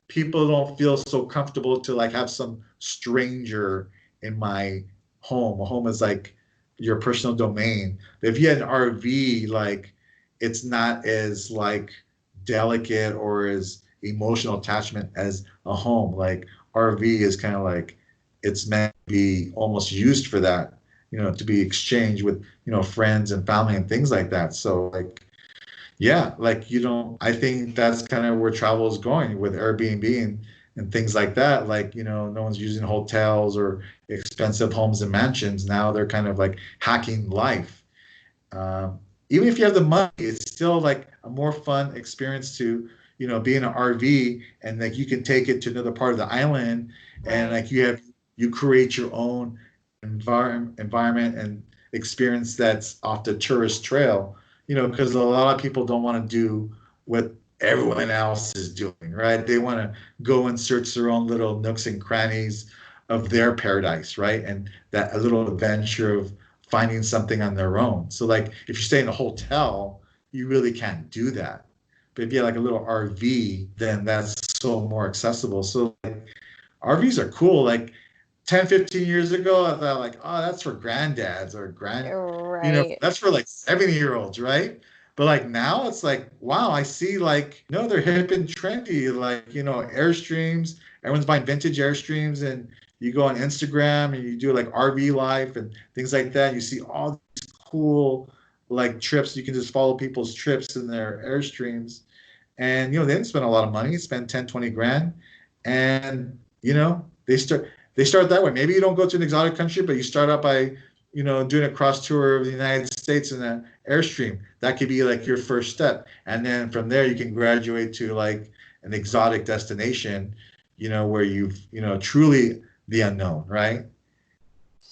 People don't feel so comfortable to like have some stranger in my home. A home is like your personal domain. But if you had an RV, like it's not as like delicate or as emotional attachment as a home. Like RV is kind of like it's meant to be almost used for that, to be exchanged with, friends and family and things like that. So like yeah, like I think that's kind of where travel is going with Airbnb and things like that. Like, no one's using hotels or expensive homes and mansions. Now they're kind of like hacking life. Even if you have the money, it's still like a more fun experience to, be in an RV, and like you can take it to another part of the island, and Right. like you create your own environment and experience that's off the tourist trail, because a lot of people don't want to do what everyone else is doing, right? They want to go and search their own little nooks and crannies of their paradise, right? And that a little adventure of finding something on their own. So like if you stay in a hotel, you really can't do that. But if you have like a little RV, then that's so more accessible. So like RVs are cool. Like 10, 15 years ago, I thought like, oh, that's for granddads or Right. that's for like 70-year-olds, right? But like now it's like, wow, I see like, no, they're hip and trendy, like, Airstreams. Everyone's buying vintage Airstreams, and you go on Instagram and you do like RV life and things like that. You see all these cool like trips. You can just follow people's trips in their Airstreams. And, they didn't spend a lot of money, spend 10, 20 grand. And, they start that way. Maybe you don't go to an exotic country, but you start out by, doing a cross tour of the United States in an Airstream. That could be like your first step. And then from there, you can graduate to like an exotic destination, where truly the unknown, right?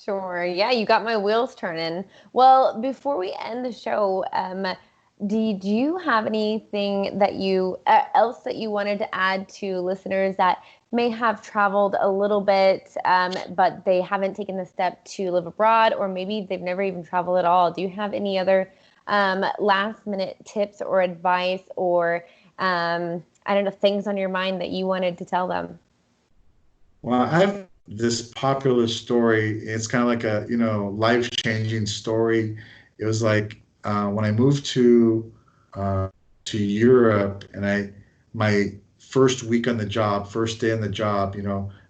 Sure. Yeah, you got my wheels turning. Well, before we end the show, did you have anything that you else that you wanted to add to listeners that may have traveled a little bit, but they haven't taken the step to live abroad, or maybe they've never even traveled at all? Do you have any other last minute tips or advice, or I don't know, things on your mind that you wanted to tell them? Well, I have this popular story. It's kind of like a, life-changing story. It was like when I moved to Europe, and my first week on the job, first day on the job,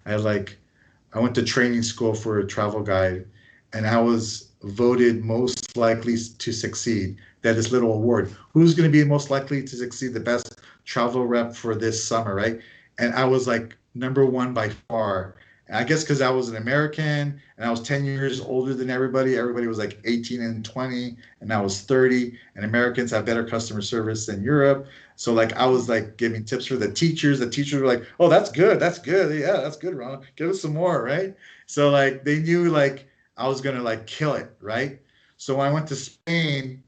I went to training school for a travel guide, and I was voted most likely to succeed. That this little award. Who's going to be most likely to succeed? The best travel rep for this summer, right? And I was like number one by far. And I guess because I was an American and I was 10 years older than everybody. Everybody was like 18 and 20, and I was 30. And Americans have better customer service than Europe. So like I was like giving tips for the teachers. The teachers were like, "Oh, that's good. That's good. Yeah, that's good, Ronald. Give us some more," right? So like they knew like I was gonna like kill it, right? So when I went to Spain,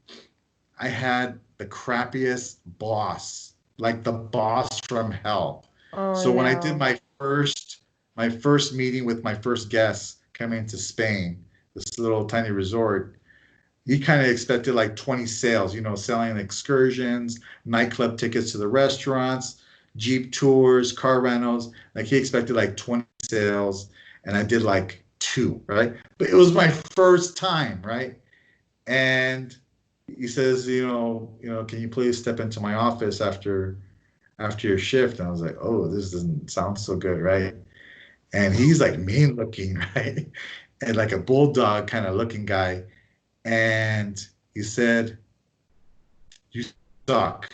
I had the crappiest boss, like the boss from hell. Oh So when I did no. my first meeting with my first guest coming to Spain, this little tiny resort, he kind of expected like 20 sales, selling excursions, nightclub tickets to the restaurants, Jeep tours, car rentals. Like he expected like 20 sales, and I did like two, right? But it was my first time, right? And he says, can you please step into my office after your shift? And I was like, oh, this doesn't sound so good, right? And he's like mean looking, right? And like a bulldog kind of looking guy. And he said, you suck.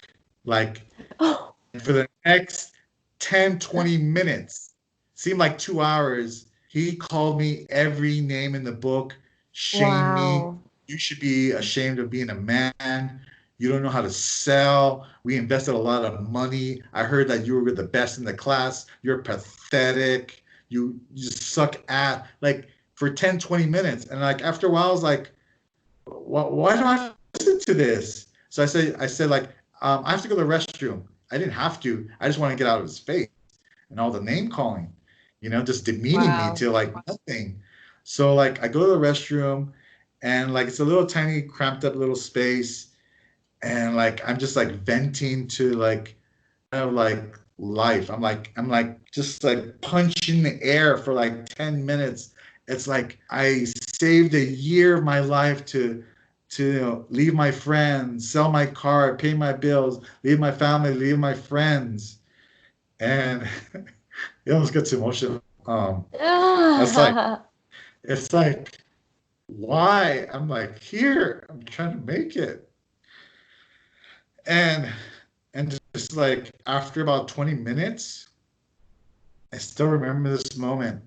Like Oh, for the next 10, 20 minutes, seemed like 2 hours, he called me every name in the book, shamed me. wow. You should be ashamed of being a man. You don't know how to sell. We invested a lot of money. I heard that you were the best in the class. You're pathetic. You suck at like for 10, 20 minutes. And like after a while, I was like, why do I listen to this? So I said like, I have to go to the restroom. I didn't have to. I just want to get out of his face and all the name calling, just demeaning me Wow. to like nothing. So like I go to the restroom, and like it's a little tiny cramped up little space, and like I'm just like venting to like kind of like life. I'm like just like punching the air for like 10 minutes. It's like I saved a year of my life to leave my friends, sell my car, pay my bills, leave my family, leave my friends. And it almost gets emotional. It's like it's like why? I'm like here. I'm trying to make it. And just like after about 20 minutes, I still remember this moment.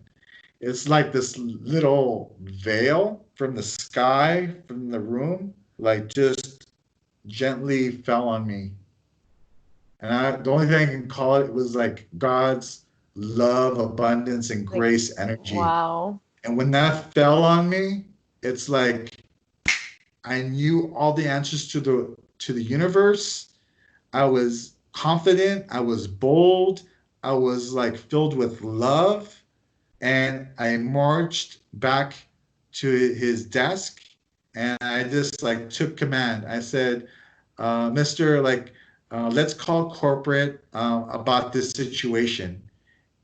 It's like this little veil from the sky, from the room, like just gently fell on me. And the only thing I can call it was like God's love, abundance, and Like, grace energy. wow. And when that fell on me, it's like I knew all the answers to the universe. I was confident, I was bold, I was like filled with love, and I marched back to his desk, and I just like took command. I said, Mr. Like, let's call corporate about this situation.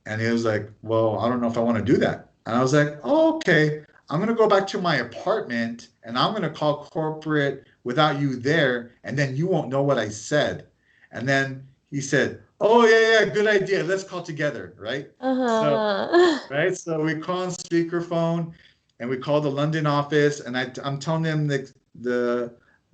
And he was like, well, I don't know if I want to do that. And I was like, oh, okay. I'm going to go back to my apartment, and I'm going to call corporate without you there, and then you won't know what I said. And then he said, oh, yeah, yeah, good idea. Let's call together. Right. So Uh-huh. right? So we call on speakerphone, and we call the London office, and I'm telling them the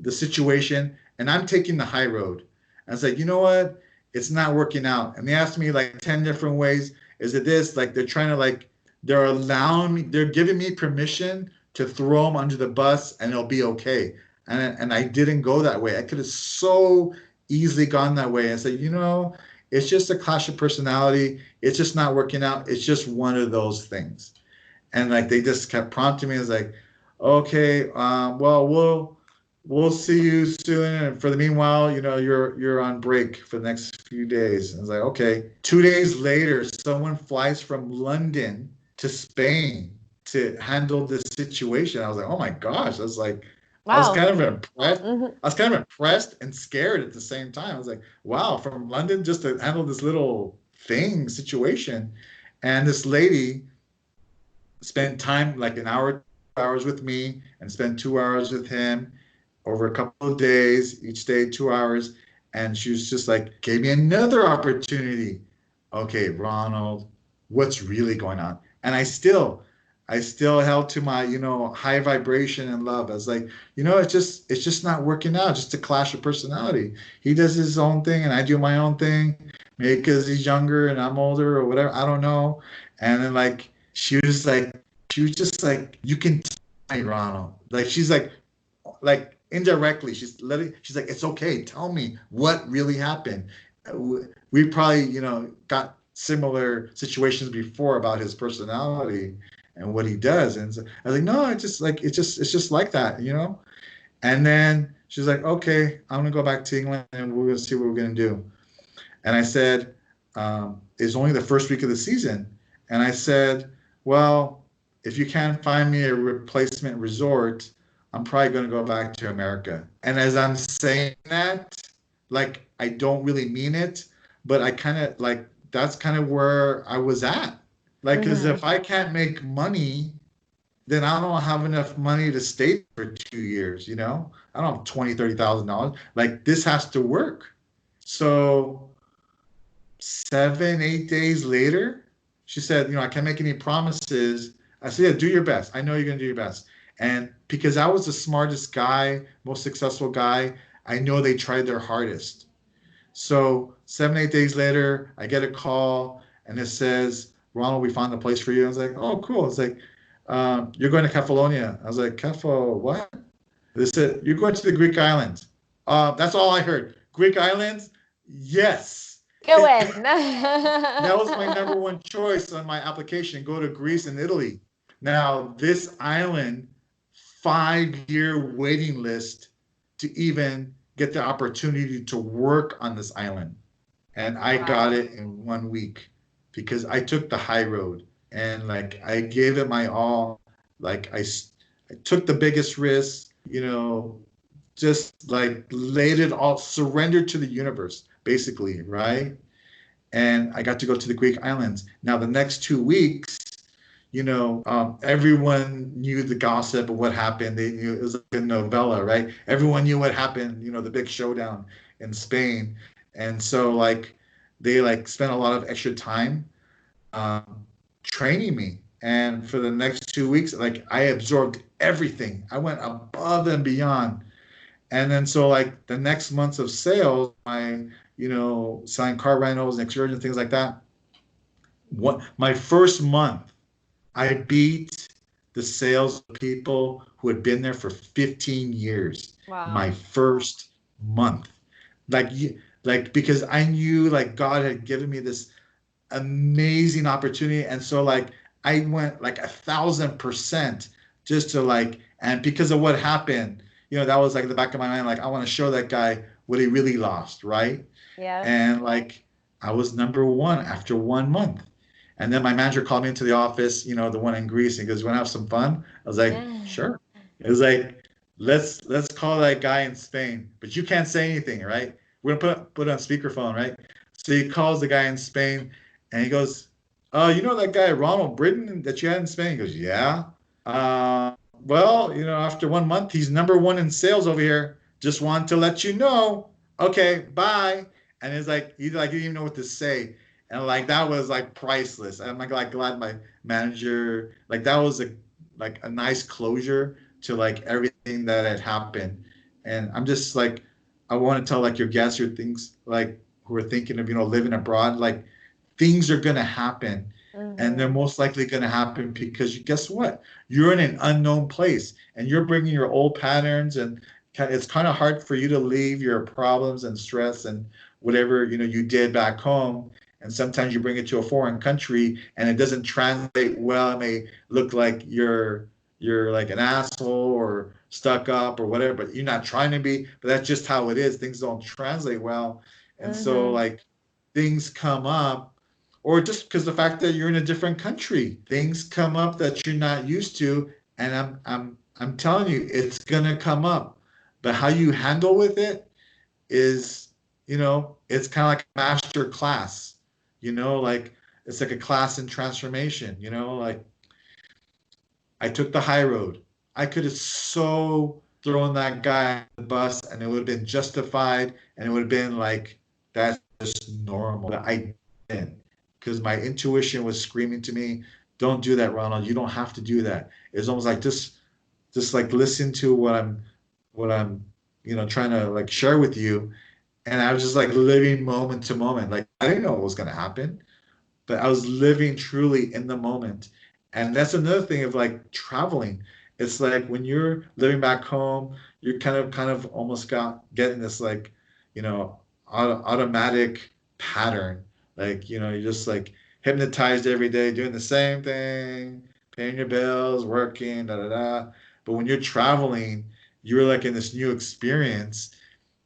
situation, and I'm taking the high road. And it's like, you know what? it's not working out. And they asked me like 10 different ways. Is it this? Like they're trying to like, they're allowing me, they're giving me permission to throw them under the bus and it'll be okay. And I didn't go that way. I could have so easily gone that way and said, it's just a clash of personality. It's just not working out. It's just one of those things. And like they just kept prompting me. It's like, okay, well, we'll see you soon. And for the meanwhile, you're on break for the next few days. And I was like, okay. 2 days later, someone flies from London to Spain to handle this situation. I was like, oh my gosh. I was like, I was Wow. kind of impressed. Mm-hmm. I was kind of impressed and scared at the same time. I was like, wow, from London just to handle this little situation. And this lady spent time, like an hour, 2 hours with me, and spent 2 hours with him over a couple of days, each day 2 hours. And she was just like, gave me another opportunity. Okay, Ronald, what's really going on? And I still held to my, high vibration and love. I was like, it's just not working out. Just a clash of personality. He does his own thing and I do my own thing. Maybe because he's younger and I'm older or whatever. I don't know. And then like, she was just like, you can tell me, Ronald. Like, she's like indirectly, she's like, it's okay. Tell me what really happened. We probably, got similar situations before about his personality and what he does. And so I was like, no, it's just like that, And then she's like, okay, I'm gonna go back to England and we're gonna see what we're gonna do. And I said, it's only the first week of the season. And I said, well, if you can't find me a replacement resort, I'm probably going to go back to America. And as I'm saying that, like, I don't really mean it, but I kind of like, that's kind of where I was at. Like, because if I can't make money, then I don't have enough money to stay for 2 years, I don't have $20,000, $30,000. Like, this has to work. So 7, 8 days later, she said, I can't make any promises. I said, yeah, do your best. I know you're going to do your best. And because I was the smartest guy, most successful guy, I know they tried their hardest. So 7, 8 days later, I get a call and it says, Ronald, we found a place for you. I was like, oh, cool. It's like, you're going to Catalonia. I was like, Kefo, what? They said, you're going to the Greek islands. That's all I heard. Greek islands? Yes. Go in. That was my number one choice on my application, go to Greece and Italy. Now, this island, 5-year waiting list to even get the opportunity to work on this island. And I got it in 1 week because I took the high road and like I gave it my all. Like I took the biggest risk, just like laid it all, surrendered to the universe, basically, right? And I got to go to the Greek islands. Now, the next 2 weeks, everyone knew the gossip of what happened. They knew it was like a novella, right? Everyone knew what happened, the big showdown in Spain. And so like they like spent a lot of extra time training me. And for the next 2 weeks, like I absorbed everything. I went above and beyond. And then so like the next months of sales, selling car rentals and excursions, things like that. My first month, I beat the sales people who had been there for 15 years. Wow. My first month. Like because I knew like God had given me this amazing opportunity. And so like I went like 1,000% just to like, and because of what happened, that was like in the back of my mind, like I want to show that guy what he really lost, right? Yeah. And like I was number one after 1 month. And then my manager called me into the office, the one in Greece, and he goes, "You want to have some fun?" I was like, "Sure." It was like, let's call that guy in Spain, but you can't say anything, right? We're gonna put it on speakerphone, right? So he calls the guy in Spain, and he goes, "You know that guy Ronald Brittan that you had in Spain?" He goes, "Yeah." Well, after 1 month, he's number one in sales over here. Just wanted to let you know. Okay, bye. And it's like he didn't even know what to say. And like that was like priceless. I'm like glad my manager, like that was a nice closure to like everything that had happened. And I'm just like, I want to tell like your guests your things, like who are thinking of, living abroad, like things are going to happen, and they're most likely going to happen because guess what? You're in an unknown place and you're bringing your old patterns, and it's kind of hard for you to leave your problems and stress and whatever, you did back home. And sometimes you bring it to a foreign country and it doesn't translate well. It may look like you're like an asshole or stuck up or whatever, but you're not trying to be, but that's just how it is. Things don't translate well. And so like things come up, or just because the fact that you're in a different country, things come up that you're not used to. And I'm telling you, it's gonna come up. But how you handle with it is, it's kind of like a master class, like it's like a class in transformation, like I took the high road. I could have so thrown that guy on the bus and it would have been justified and it would have been like, that's just normal. But I didn't, because my intuition was screaming to me, don't do that, Ronald. You don't have to do that. It's almost like just like listen to what I'm trying to like share with you. And I was just like living moment to moment. Like I didn't know what was gonna happen, but I was living truly in the moment. And that's another thing of like traveling. It's like when you're living back home, you're kind of almost getting this like, automatic pattern. Like, you're just like hypnotized every day, doing the same thing, paying your bills, working, da da da. But when you're traveling, you're like in this new experience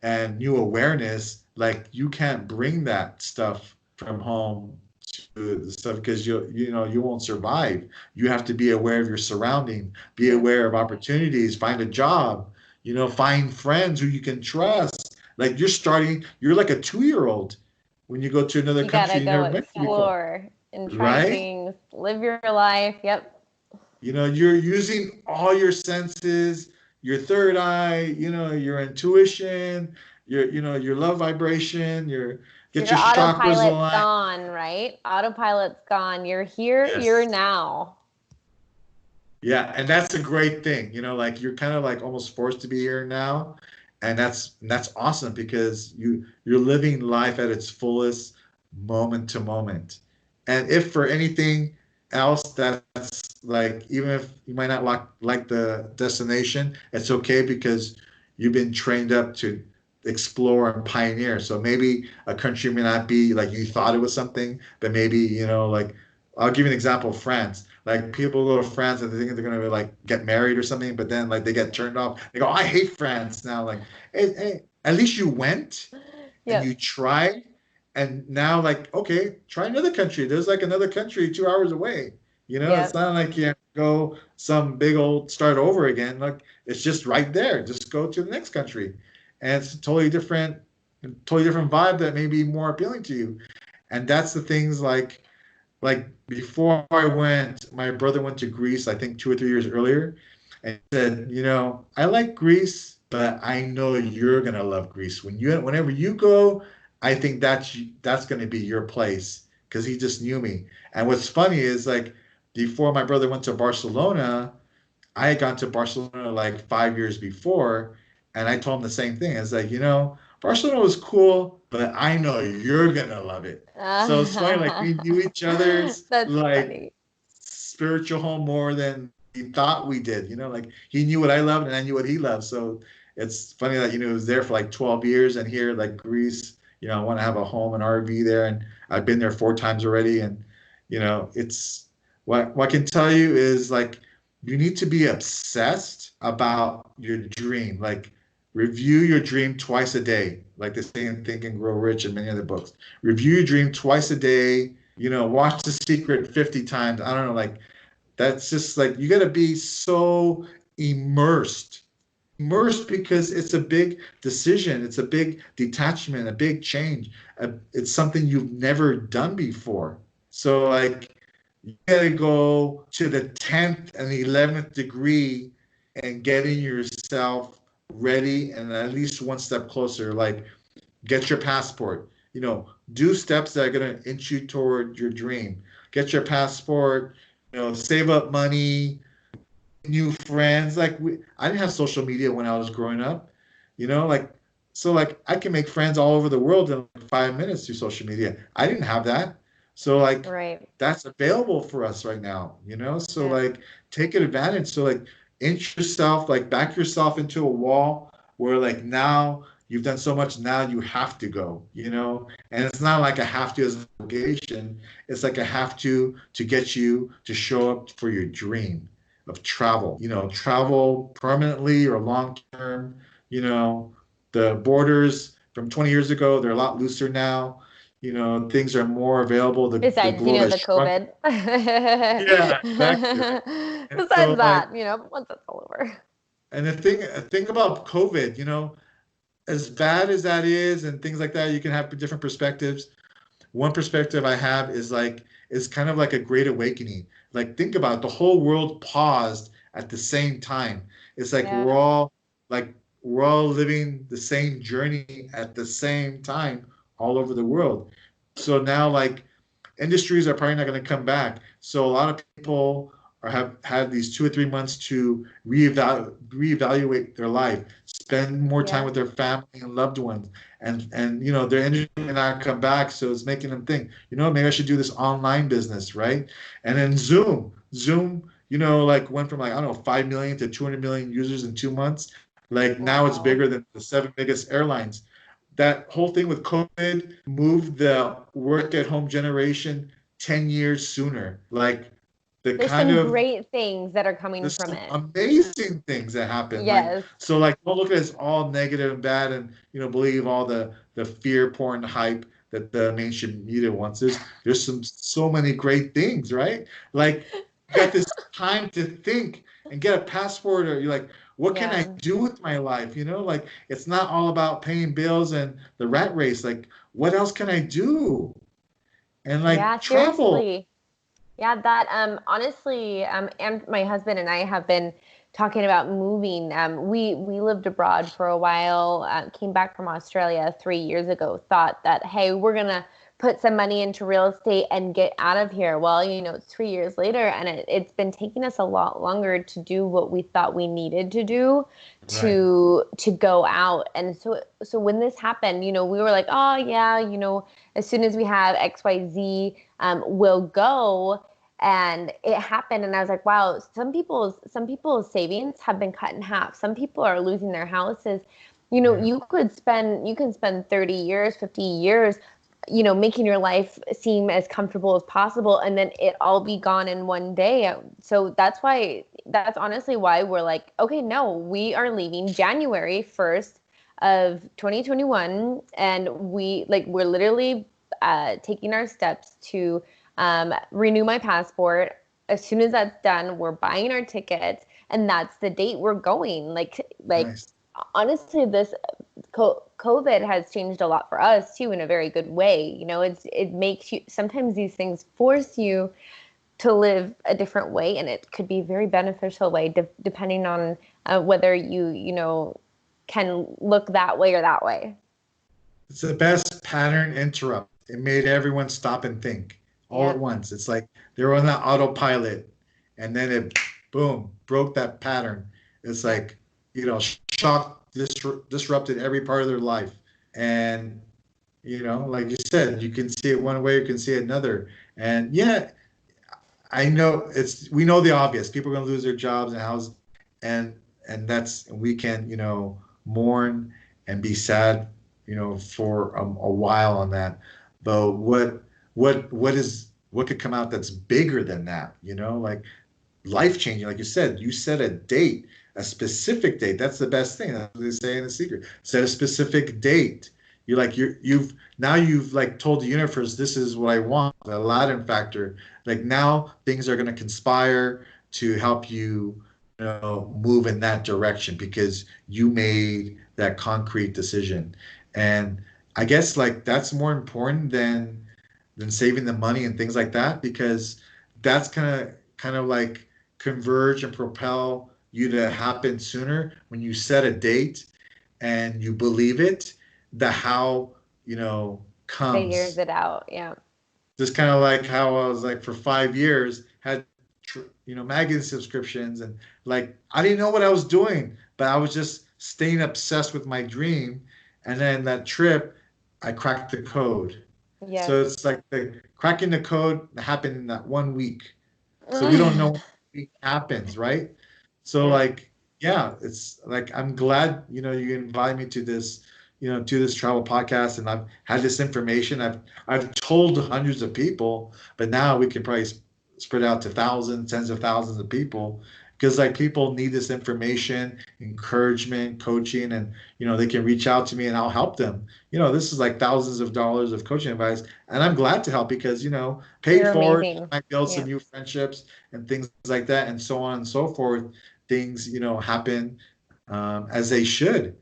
and new awareness. Like you can't bring that stuff from home to the stuff because you won't survive. You have to be aware of your surrounding, be aware of opportunities, find a job, find friends who you can trust. Like you're like a 2-year-old when you go to another You country gotta you go never been to before, explore and try right? things, live your life. Yep. You're using all your senses, your third eye, your intuition, your love vibration, get Your your chakras autopilot's aligned. gone, right? Autopilot's gone. You're here, you're Yes. now. Yeah, and that's a great thing. Like you're kind of like almost forced to be here now, and that's awesome because you're living life at its fullest moment to moment. And if for anything else that's like even if you might not like the destination, it's okay because you've been trained up to explore and pioneer. So maybe a country may not be like you thought it was something, but maybe, like I'll give you an example of France. Like people go to France and they think they're gonna like get married or something, but then like they get turned off. They go, I hate France now. Like, hey, at least you went and you Yep. tried, and now like okay, try another country. There's like another country 2 hours away. It's Yep. not like you have to go some big old start over again. Like it's just right there. Just go to the next country, and it's a totally different vibe that may be more appealing to you. And that's the things like before I went, my brother went to Greece, I think 2 or 3 years earlier, and he said, I like Greece, but I know you're gonna love Greece. Whenever you go, I think that's gonna be your place because he just knew me. And what's funny is like before my brother went to Barcelona, I had gone to Barcelona like 5 years before, and I told him the same thing. I was like, Barcelona was cool, but I know you're gonna love it. So it's funny, like we knew each other's That's like funny. spiritual home more than we thought we did. Like he knew what I loved and I knew what he loved. So it's funny that it was there for like 12 years, and here like Greece, I want to have a home, an RV there, and I've been there 4 times already, and it's what I can tell you is like you need to be obsessed about your dream. Like review your dream twice a day, like they say in Think and Grow Rich and many other books. Review your dream twice a day. Watch The Secret 50 times. I don't know, like that's just like you got to be so immersed. Immersed because it's a big decision, it's a big detachment, a big change. It's something you've never done before. So like you gotta go to the 10th and the 11th degree and getting yourself ready and at least one step closer. Like get your passport, do steps that are going to inch you toward your dream. Get your passport, save up money, new friends. Like I didn't have social media when I was growing up, like So like I can make friends all over the world in like 5 minutes through social media. I didn't have that. So like Right. that's available for us right now, you know? So Yeah. like take advantage. So like inch yourself, like back yourself into a wall where like now you've done so much, now you have to go, you know? And it's not like a have to as an obligation. It's like a have to get you to show up for your dream of travel, you know, travel permanently or long term, you know, the borders from 20 years ago, they're a lot looser now. You know, things are more available. The Besides, globe has the shrunk. COVID. Yeah, exactly, right. And Besides so like, that, once it's all over. and the thing about COVID, you know, as bad as that is and things like that, you can have different perspectives. One perspective I have is like is kind of like a great awakening. Like think about it, the whole world paused at the same time. It's like Yeah. like we're all living the same journey at the same time all over the world. So now like industries are probably not going to come back. So a lot of people have had these 2 or 3 months to reevaluate their life, spend more time Yeah. with their family and loved ones, and you know their industry may not come back, so it's making them think, you know, maybe I should do this online business, right? And then Zoom, you know, like went from like I don't know 5 million to 200 million users in 2 months. Like now it's Wow. bigger than the seven biggest airlines. That whole thing with COVID moved the work at home generation 10 years sooner. Like the There's kind some of great things that are coming there's from some it. amazing things that happen. Like Yes. so like don't look at it as all negative and bad and you know believe all the fear porn hype that the mainstream media wants. There's some so many great things, right? Like you got this time to think and get a passport or you're like, what can I Yeah. do with my life? You know, like it's not all about paying bills and the rat race. Like, what else can I do? And Yeah, like travel. seriously. Yeah, that honestly, and my husband and I have been talking about moving. We lived abroad for a while, came back from Australia 3 years ago, thought that, hey, we're gonna put some money into real estate and get out of here. Well, it's 3 years later, and it's been taking us a lot longer to do what we thought we needed to do Right. to go out. And so when this happened, we were like, oh yeah, as soon as we have XYZ, we'll go. And it happened, and I was like, wow, some people's savings have been cut in half. Some people are losing their houses. Yeah. You can spend 30 years, 50 years, making your life seem as comfortable as possible, and then it all be gone in one day. So that's honestly why we're like, okay, no, we are leaving January 1st of 2021, and we're literally taking our steps to renew my passport. As soon as that's done, we're buying our tickets, and that's the date we're going. Like Nice. honestly, this COVID has changed a lot for us too, in a very good way. It makes you, sometimes these things force you to live a different way, and it could be a very beneficial way, depending on whether you can look that way or that way. It's the best pattern interrupt. It made everyone stop and think all at Yep. once. It's like they were on that autopilot, and then it, boom, broke that pattern. It's Yep. like, you know, shock disrupted every part of their life. And, you know, like you said, you can see it one way, you can see it another. And yeah, I know we know the obvious. People are going to lose their jobs and houses, and we can mourn and be sad for a while on that. But what could come out that's bigger than that? Like life changing. Like you set a date, a specific date. That's the best thing. That's what they say in The Secret. Set a specific date. You've like told the universe, this is what I want. The Aladdin factor. Like now things are going to conspire to help move in that direction because you made that concrete decision. And I guess like that's more important than saving the money and things like that because that's kind of like converge and propel you to happen sooner when you set a date and you believe it. The how Figures comes it out. Yeah. just kind of like how I was like for 5 years had magazine subscriptions and like I didn't know what I was doing, but I was just staying obsessed with my dream, And then that trip, I cracked the code. Yes. So it's like the cracking the code happened in that 1 week. So we don't know when the week happens, right? So Yeah. like, yeah, it's like I'm glad, you invite me to this, to this travel podcast, and I've had this information. I've told hundreds of people, but now we can probably spread out to thousands, tens of thousands of people, because like people need this information, encouragement, coaching, and they can reach out to me and I'll help them. This is like thousands of dollars of coaching advice, and I'm glad to help because paid You're for, amazing. I build some Yeah. new friendships and things like that, and so on and so forth. Things happen as they should,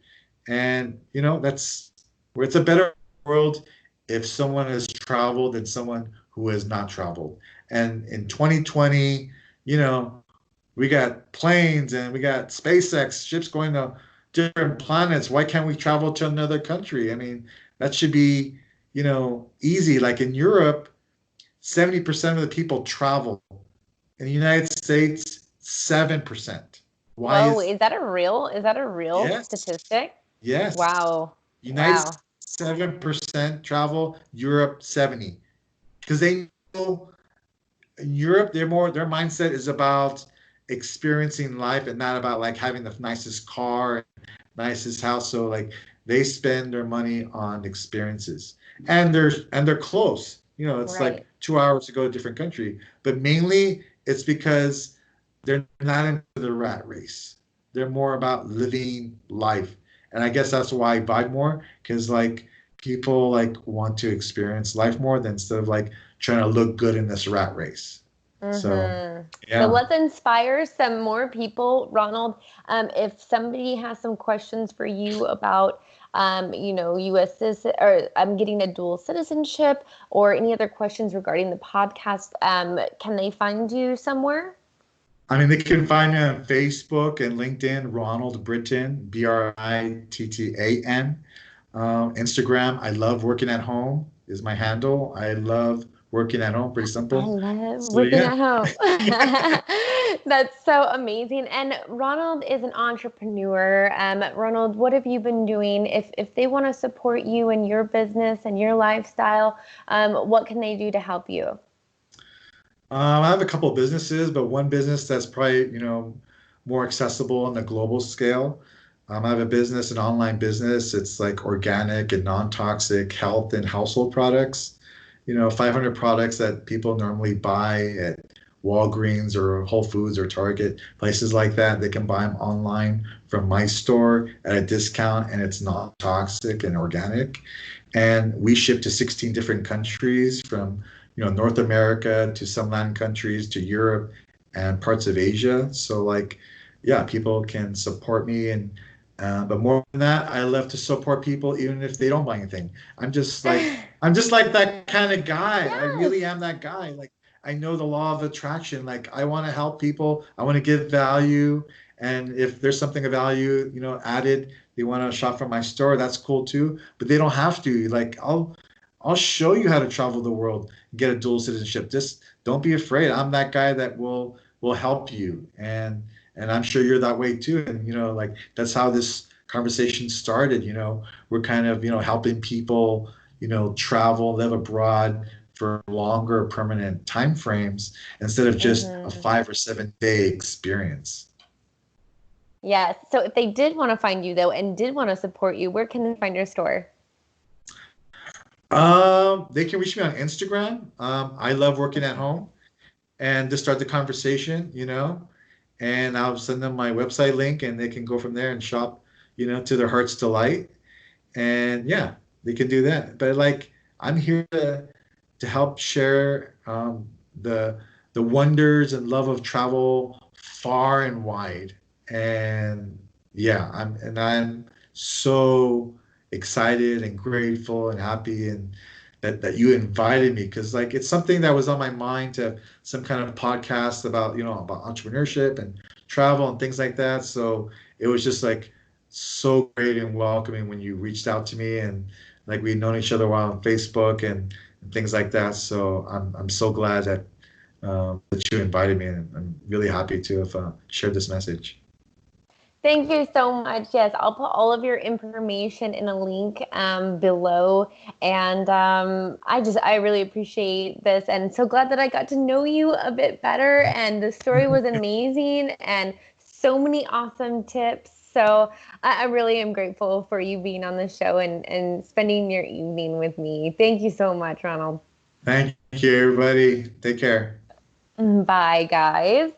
and that's where it's a better world if someone has traveled than someone who has not traveled. And in 2020, you know, we got planes and we got SpaceX ships going to different planets. Why can't we travel to another country? I mean, that should be, easy. Like in Europe, 70% of the people travel. In the United States, 7%. Why Whoa, is is that a real yes, statistic? yes. Wow. United Wow. States 7% travel, Europe 70. Because they know in Europe, their mindset is about experiencing life and not about like having the nicest car, nicest house. So like they spend their money on experiences, and they're close. It's like Right. 2 hours to go to a different country. But mainly it's because they're not into the rat race. They're more about living life. And I guess that's why I buy more, because like people like want to experience life more than instead of like trying to look good in this rat race. So, So yeah. let's inspire some more people, Ronald. If somebody has some questions for you about, U.S. citizen, or I'm getting a dual citizenship, or any other questions regarding the podcast, can they find you somewhere? I mean, they can find me on Facebook and LinkedIn, Ronald Brittan, Brittan. Instagram, I love working at home is my handle. I love working at home, pretty I simple. love So, working yeah. at home. That's so amazing. And Ronald is an entrepreneur. Ronald, what have you been doing? If they want to support you in your business and your lifestyle, what can they do to help you? I have a couple of businesses, but one business that's probably, more accessible on the global scale. I have a business, an online business. It's like organic and non-toxic health and household products. 500 products that people normally buy at Walgreens or Whole Foods or Target, places like that. They can buy them online from my store at a discount, and it's non-toxic and organic. And we ship to 16 different countries from North America to some Latin countries to Europe and parts of Asia. So like, yeah, people can support me, and but more than that, I love to support people even if they don't buy anything. I'm just like that kind of guy. I Yes. really am that guy. Like I know the law of attraction. Like I want to help people. I want to give value. And if there's something of value, added, they want to shop from my store, that's cool too. But they don't have to. Like I'll show you how to travel the world, get a dual citizenship. Just don't be afraid. I'm that guy that will help you, and I'm sure you're that way too. And like that's how this conversation started. We're kind of helping people travel, live abroad for longer permanent time frames instead of just a Hmm. 5 or 7 day experience. Yes. So if they did want to find you though and did want to support you, where can they find your store? They can reach me on Instagram. I love working at home, and to start the conversation, and I'll send them my website link and they can go from there and shop, to their heart's delight. And yeah, they can do that. But like, I'm here to help share the wonders and love of travel far and wide. And yeah, I'm so excited and grateful and happy and that you invited me, because like it's something that was on my mind to have some kind of podcast about about entrepreneurship and travel and things like that. So it was just like so great and welcoming when you reached out to me, and like we'd known each other a while on Facebook and things like that. So I'm so glad that you invited me, and I'm really happy to have shared this message. Thank you so much. Yes, I'll put all of your information in a link below. And I really appreciate this and so glad that I got to know you a bit better. And the story was amazing and so many awesome tips. So I really am grateful for you being on the show and spending your evening with me. Thank you so much, Ronald. Thank you, everybody. Take care. Bye, guys.